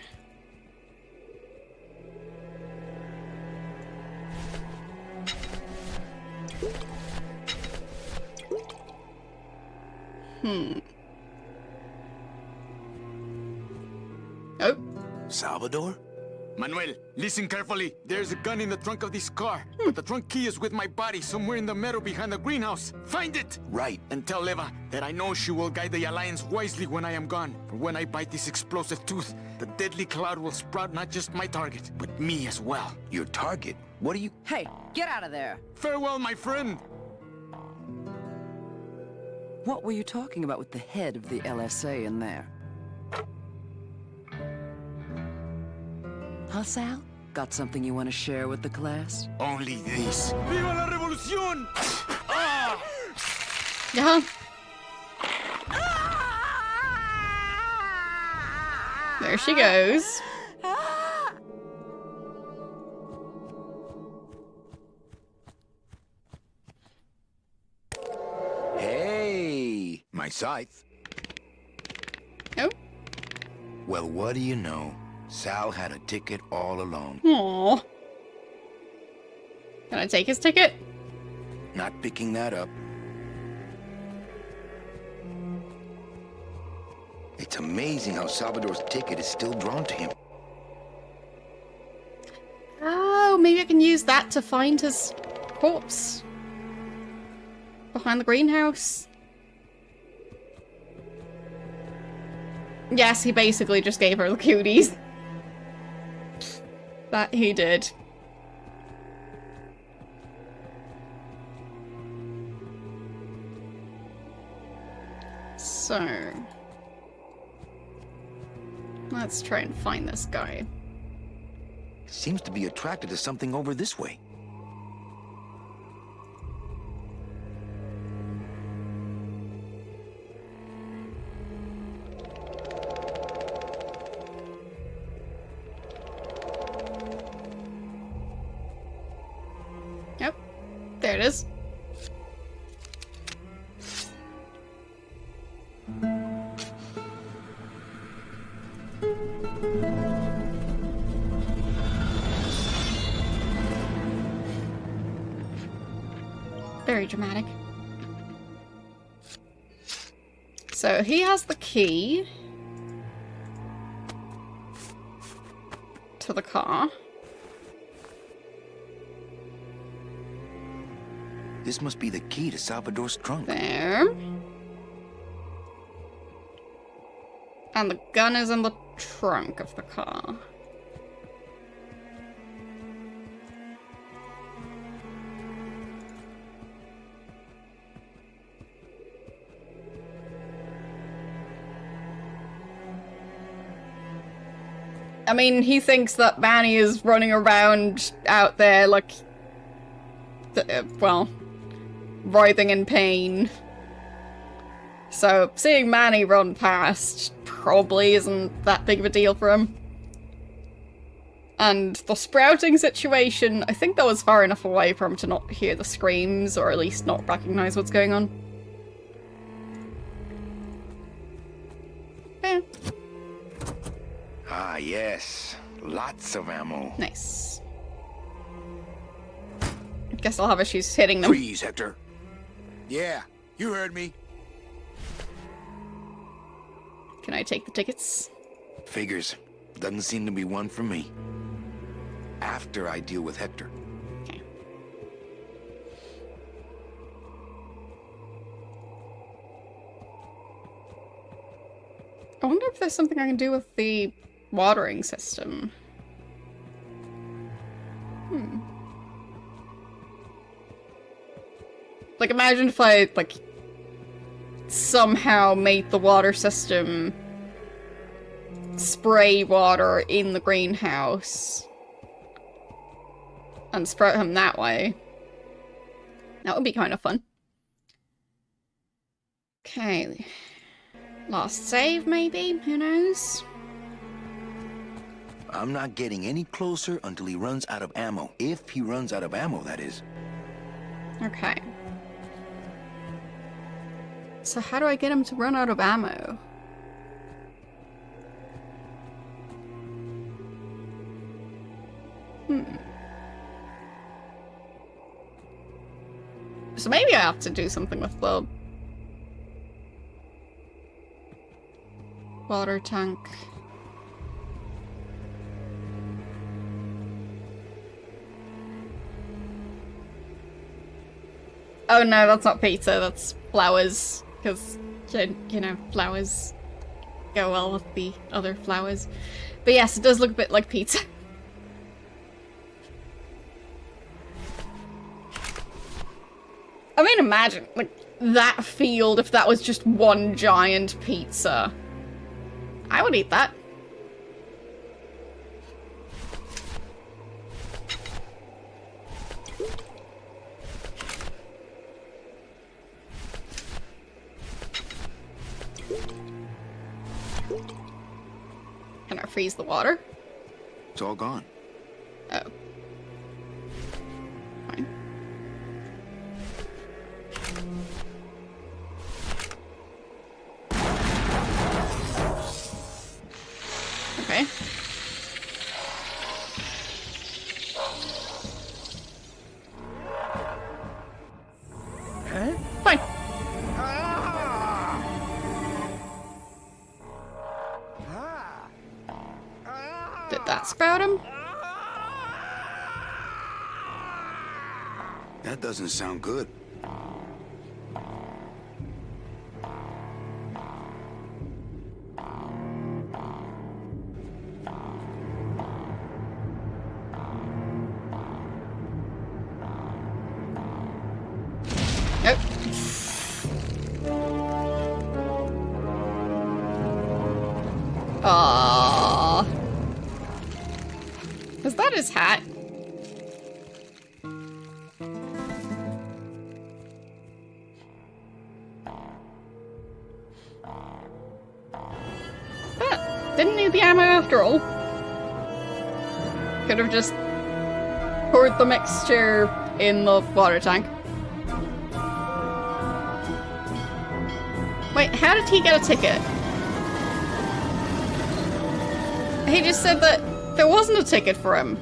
Oh. Salvador? Manuel, listen carefully. There's a gun in the trunk of this car, but the trunk key is with my body somewhere in the meadow behind the greenhouse. Find it! Right. And tell Eva that I know she will guide the Alliance wisely when I am gone. For when I bite this explosive tooth, the deadly cloud will sprout not just my target, but me as well. Your target? What are you... Hey, get out of there! Farewell, my friend! What were you talking about with the head of the LSA in there? Huh, Sal? Got something you want to share with the class? Only this. Viva la revolución! Ah! Yeah. There she goes. Hey, my scythe. Oh. Well, what do you know? Sal had a ticket all along. Aww. Can I take his ticket? Not picking that up. It's amazing how Salvador's ticket is still drawn to him. Oh, maybe I can use that to find his corpse. Behind the greenhouse. Yes, he basically just gave her the cooties. That he did. So... let's try and find this guy. Seems to be attracted to something over this way. Yep. There it is. Very dramatic. So he has the key to the car. This must be the key to Salvador's trunk. There. And the gun is in the trunk of the car. I mean, he thinks that Manny is running around out there like, well, writhing in pain. So seeing Manny run past probably isn't that big of a deal for him. And the sprouting situation, I think that was far enough away for him to not hear the screams, or at least not recognize what's going on. Yeah. Ah, yes. Lots of ammo. Nice. Guess I'll have issues hitting them. Freeze, Hector. Yeah, you heard me. Can I take the tickets? Figures. Doesn't seem to be one for me. After I deal with Hector. Okay. I wonder if there's something I can do with the watering system. Like, imagine if I, like, somehow made the water system spray water in the greenhouse and sprout him that way. That would be kind of fun. Okay. Last save, maybe? Who knows? I'm not getting any closer until he runs out of ammo. If he runs out of ammo, that is. Okay. So how do I get him to run out of ammo? So maybe I have to do something with the water tank. Oh no, that's not pizza, that's flowers. Because, you know, flowers go well with the other flowers. But yes, it does look a bit like pizza. I mean, imagine, like, that field if that was just one giant pizza. I would eat that. Can I freeze the water? It's all gone. Oh. Fine. Okay. Huh? Fine. Did that sprout him? That doesn't sound good. Nope. Aww. Is that his hat? Didn't need the ammo after all. Could have just poured the mixture in the water tank. Wait, how did he get a ticket? He just said that there wasn't a ticket for him.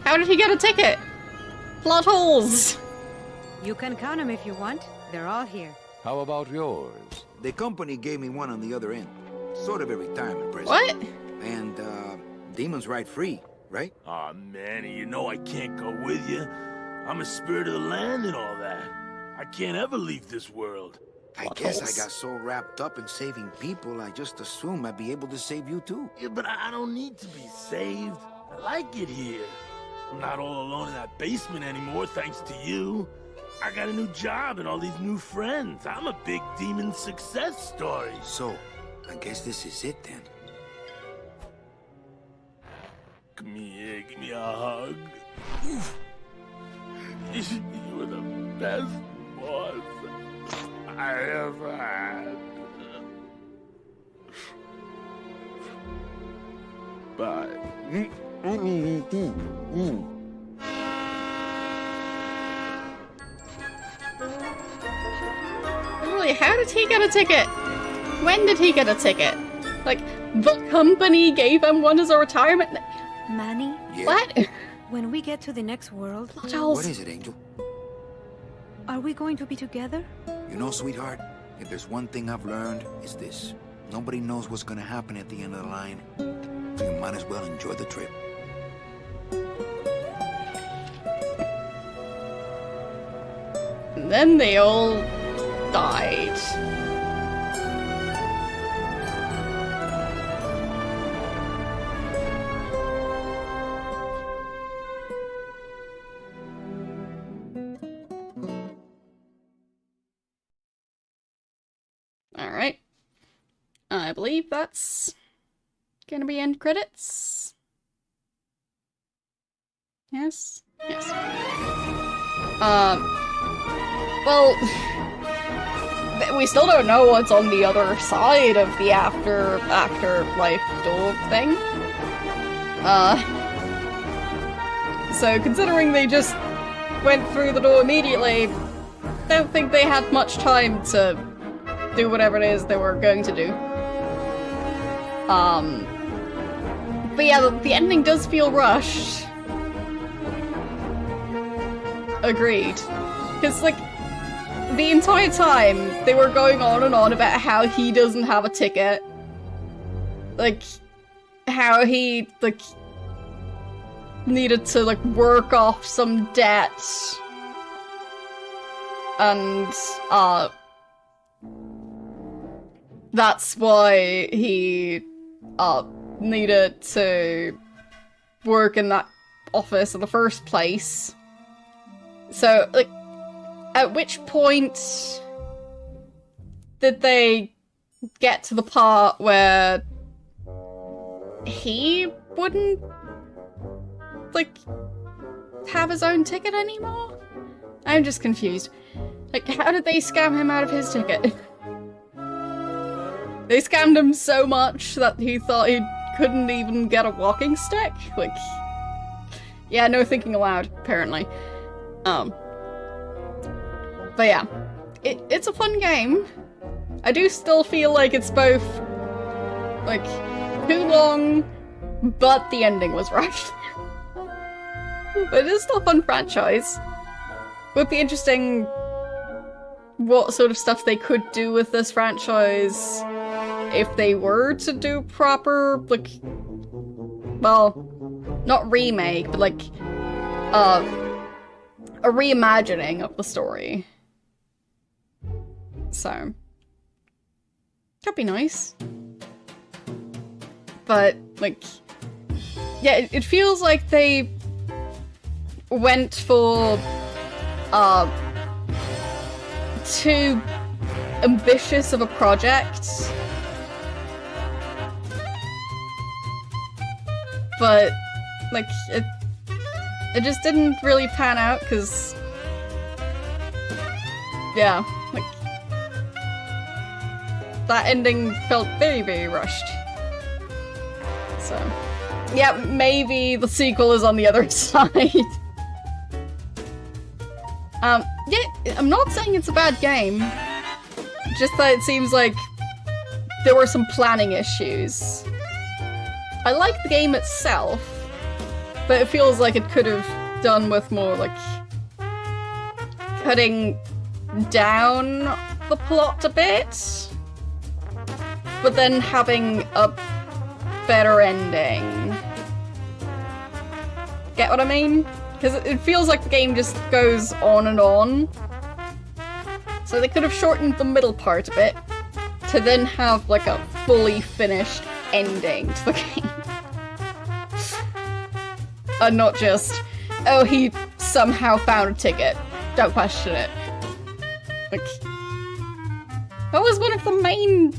How did he get a ticket? Plot holes! You can count them if you want. They're all here. How about yours? The company gave me one on the other end. Sort of a retirement present. What? And, demons ride free, right? Aw, Manny, you know I can't go with you. I'm a spirit of the land and all that. I can't ever leave this world. I guess I got so wrapped up in saving people, I just assumed I'd be able to save you too. Yeah, but I don't need to be saved. I like it here. I'm not all alone in that basement anymore, thanks to you. I got a new job and all these new friends. I'm a big demon success story. So, I guess this is it then. Come here, give me a hug. You were the best boss I ever had. Bye. Really, how did he get a ticket? When did he get a ticket? Like, the company gave him one as a retirement? Manny? Yeah? What? When we get to the next world, What is it, Angel? are we going to be together? You know, sweetheart, if there's one thing I've learned, it's this. Nobody knows what's gonna happen at the end of the line. So you might as well enjoy the trip. And then they all died. Alright. I believe that's gonna be end credits. Yes? Yes. Well, we still don't know what's on the other side of the afterlife door thing. So considering they just went through the door immediately, don't think they had much time to do whatever it is they were going to do. But yeah, the ending does feel rushed. Agreed. Because, like, the entire time, they were going on and on about how he doesn't have a ticket. Like, how he, like, needed to, like, work off some debt. And, that's why he, needed to work in that office in the first place. So, like, at which point did they get to the part where he wouldn't, like, have his own ticket anymore? I'm just confused. Like, how did they scam him out of his ticket? They scammed him so much that he thought he couldn't even get a walking stick? Like, yeah, no thinking aloud, apparently. But yeah, it's a fun game. I do still feel like it's both, like, too long, but the ending was rushed. But it is still a fun franchise. Would be interesting what sort of stuff they could do with this franchise if they were to do proper, like, well, not remake, but like, a reimagining of the story. So, that'd be nice. But, like, yeah, it feels like they went for, too ambitious of a project. But, like, it just didn't really pan out, because, yeah, like, that ending felt very, very rushed. So, yeah, maybe the sequel is on the other side. Yeah, I'm not saying it's a bad game, just that it seems like there were some planning issues. I like the game itself, but it feels like it could have done with more, like, cutting down the plot a bit, but then having a better ending. Get what I mean? Because it feels like the game just goes on and on. So they could have shortened the middle part a bit to then have, like, a fully finished ending to the game. And not just, oh, he somehow found a ticket. Don't question it. Like, that was one of the main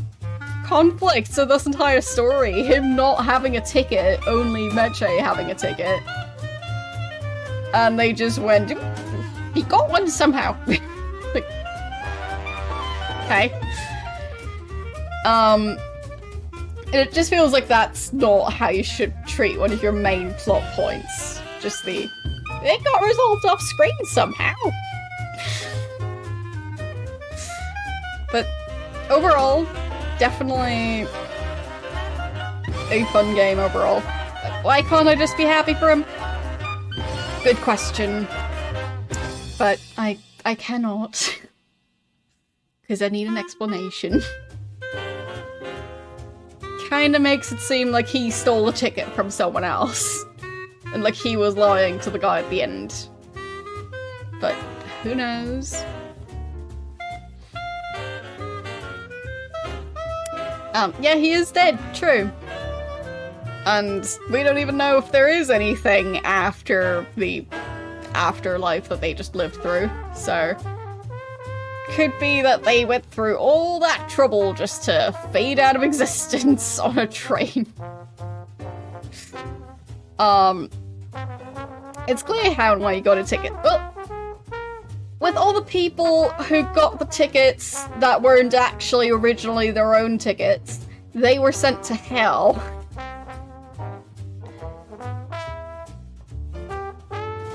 conflicts of this entire story. Him not having a ticket, only Meche having a ticket. And they just went, he got one somehow. Like, okay. It just feels like that's not how you should treat one of your main plot points. Just the, it got resolved off screen somehow. But overall, definitely a fun game overall. Why can't I just be happy for him? Good question. But I cannot. Because I need an explanation. Kinda makes it seem like he stole a ticket from someone else. And like he was lying to the guy at the end. But who knows? Yeah, he is dead, true. And we don't even know if there is anything after the afterlife that they just lived through, so could be that they went through all that trouble just to fade out of existence on a train. It's clear how and why you got a ticket, but with all the people who got the tickets that weren't actually originally their own tickets, they were sent to hell.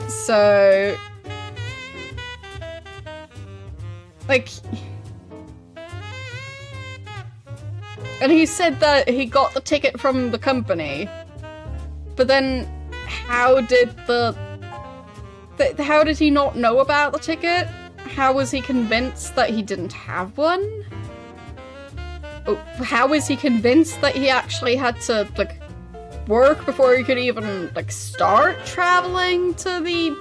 So, like, and he said that he got the ticket from the company, but then how did how did he not know about the ticket? How was he convinced that he didn't have one? How was he convinced that he actually had to, like, work before he could even, like, start traveling to the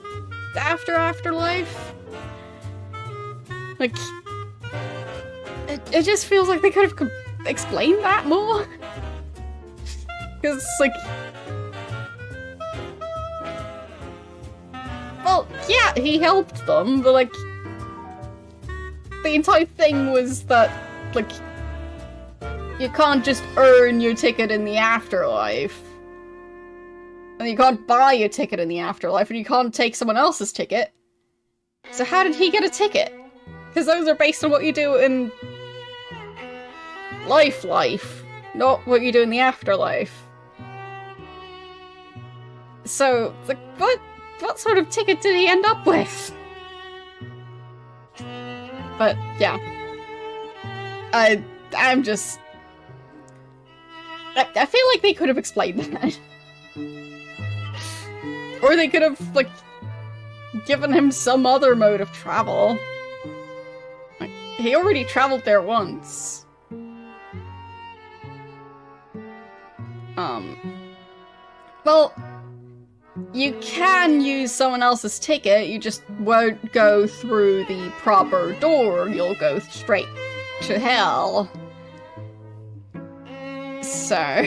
afterlife? Like, it just feels like they could have explained that more. Because, like, well, yeah, he helped them, but, like, the entire thing was that, like, you can't just earn your ticket in the afterlife. And you can't buy a ticket in the afterlife, and you can't take someone else's ticket. So how did he get a ticket? Because those are based on what you do in life, not what you do in the afterlife. So, like, what sort of ticket did he end up with? But, yeah. I'm just... I feel like they could have explained that. Or they could have, like, given him some other mode of travel. Like, he already traveled there once. Well, you can use someone else's ticket, you just won't go through the proper door, you'll go straight to hell. So...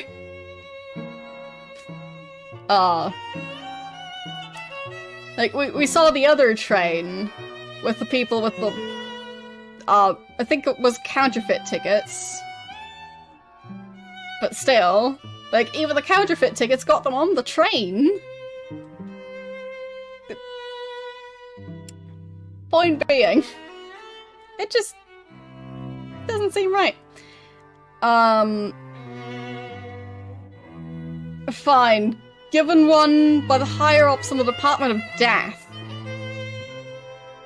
like, we saw the other train with the people with the, I think it was counterfeit tickets. But still, like, even the counterfeit tickets got them on the train. Point being, it just doesn't seem right. Fine. Given one by the higher-ups in the Department of Death.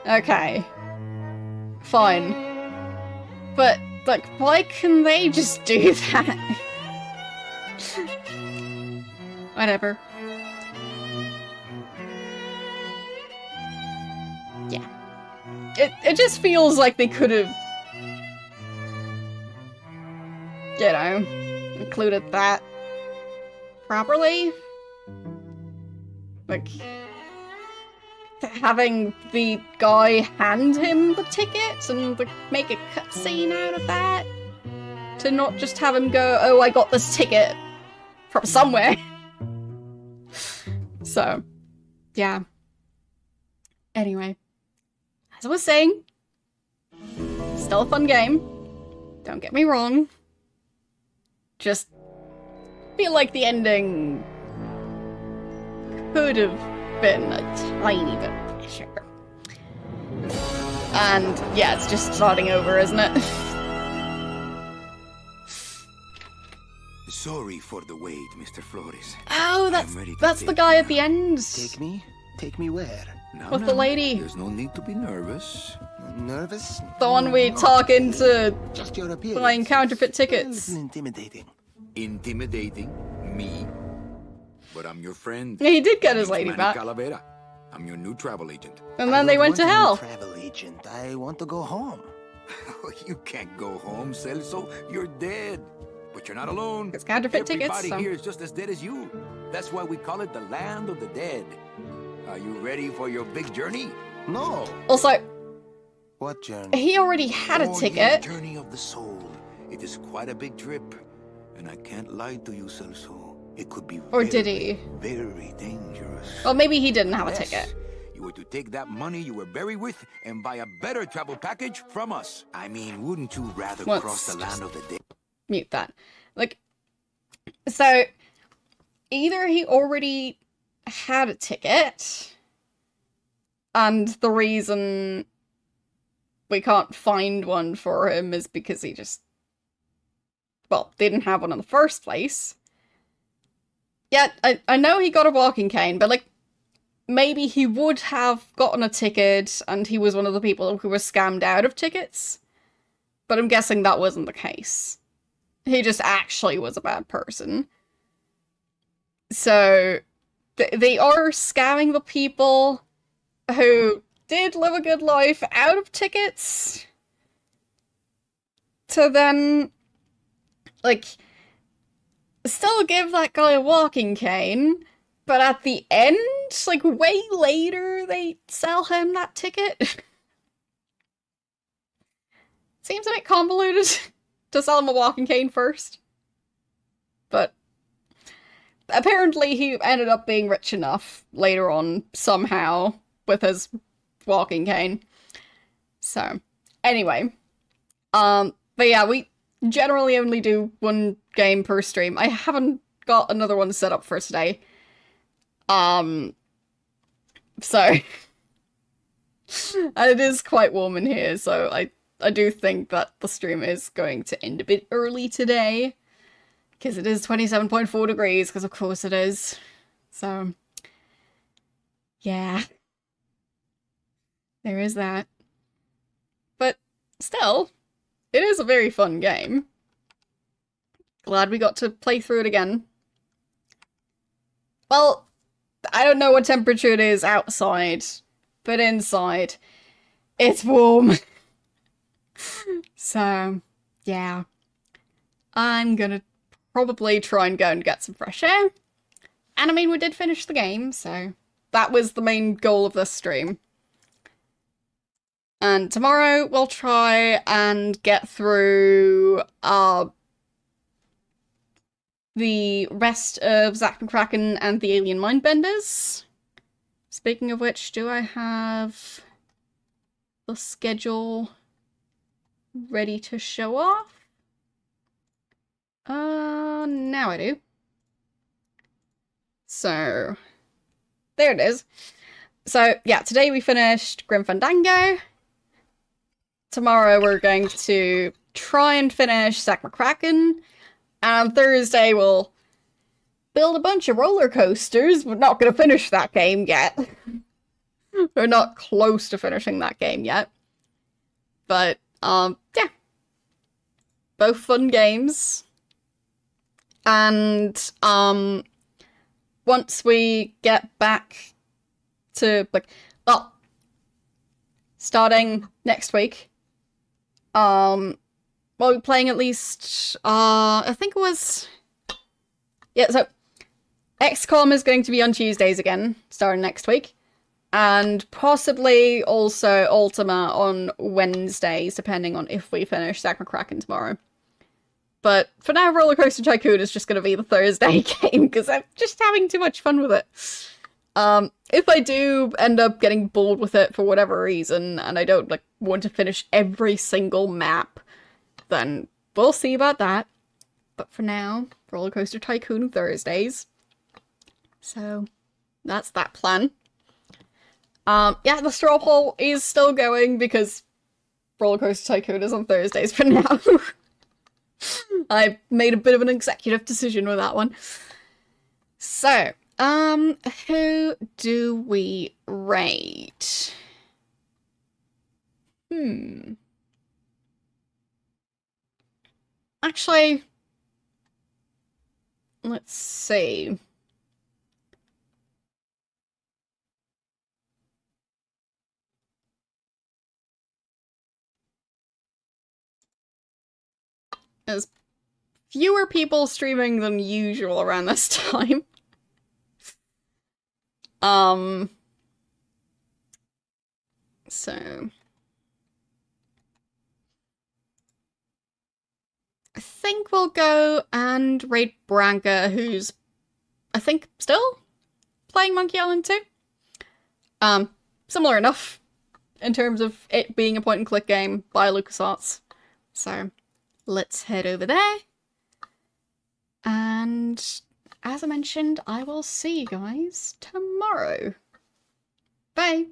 Okay. Fine. But, like, why can they just do that? Whatever. Yeah. It just feels like they could have, you know, included that properly. Like, having the guy hand him the ticket and like, make a cutscene out of that. To not just have him go, oh, I got this ticket from somewhere. So, yeah. Anyway. As I was saying, still a fun game. Don't get me wrong. Just feel like the ending could have been a tiny bit better. And yeah, it's just starting over, isn't it? Sorry for the wait, Mr. Flores. Oh, that's the guy at the end. Take me? Take me where? No, with the lady. There's no need to be nervous. Nervous? The one we talk into Just your appearance. buying counterfeit tickets. A little intimidating. Intimidating? Me? But I'm your friend. Yeah, he did get his My lady name's Manny back. Calavera. I'm your new travel agent. And then they went to hell. Travel agent. I want to go home. You can't go home, Celso. You're dead. But you're not alone. It's counterfeit tickets. Everybody here is just as dead as you. That's why we call it the land of the dead. Are you ready for your big journey? No. Also, what journey? He already had a ticket. Journey of the soul. It is quite a big trip. And I can't lie to you, Celso. It could be Or did he? Very dangerous. Well, maybe he didn't have a ticket. You were to take that money you were buried with and buy a better travel package from us. I mean, wouldn't you rather cross the land of the dead? Mute that. Like, so, either he already had a ticket, and the reason we can't find one for him is because he just, well, didn't have one in the first place. Yeah, I know he got a walking cane, but, like, maybe he would have gotten a ticket, and he was one of the people who was scammed out of tickets. But I'm guessing that wasn't the case. He just actually was a bad person. So, they are scamming the people who did live a good life out of tickets to then, like, still give that guy a walking cane, but at the end, like, way later, they sell him that ticket. Seems a bit convoluted to sell him a walking cane first. But apparently he ended up being rich enough later on, somehow, with his walking cane. So, anyway. But yeah, generally only do one game per stream. I haven't got another one set up for today. So and it is quite warm in here, so I do think that the stream is going to end a bit early today. Because it is 27.4 degrees, because of course it is. So, yeah. There is that. But still, it is a very fun game. Glad we got to play through it again. Well, I don't know what temperature it is outside, but inside, it's warm. So, yeah. I'm gonna probably try and go and get some fresh air. And I mean, we did finish the game, so that was the main goal of this stream. And tomorrow we'll try and get through the rest of Zack McCracken and the Alien Mindbenders. Speaking of which, do I have the schedule ready to show off? Now I do. So, there it is. So, yeah, today we finished Grim Fandango. Tomorrow we're going to try and finish Zack McCracken. And on Thursday we'll build a bunch of roller coasters. We're not going to finish that game yet. We're not close to finishing that game yet. But, yeah. Both fun games. And, once we get back to, like, well, starting next week, we'll be playing at least, I think it was, yeah, so, XCOM is going to be on Tuesdays again, starting next week, and possibly also Ultima on Wednesdays, depending on if we finish Zack McCracken tomorrow. But for now, Roller Coaster Tycoon is just going to be the Thursday game, because I'm just having too much fun with it. If I do end up getting bored with it for whatever reason, and I don't, like, want to finish every single map, then we'll see about that. But for now, Roller Coaster Tycoon Thursdays. So, that's that plan. Yeah, the straw poll is still going, because Roller Coaster Tycoon is on Thursdays for now. I made a bit of an executive decision with that one. So, who do we rate? Actually, let's see. There's fewer people streaming than usual around this time. So I think we'll go and raid Branca, who's, I think, still playing Monkey Island 2. Similar enough in terms of it being a point-and-click game by LucasArts. So let's head over there. And as I mentioned, I will see you guys tomorrow. Bye!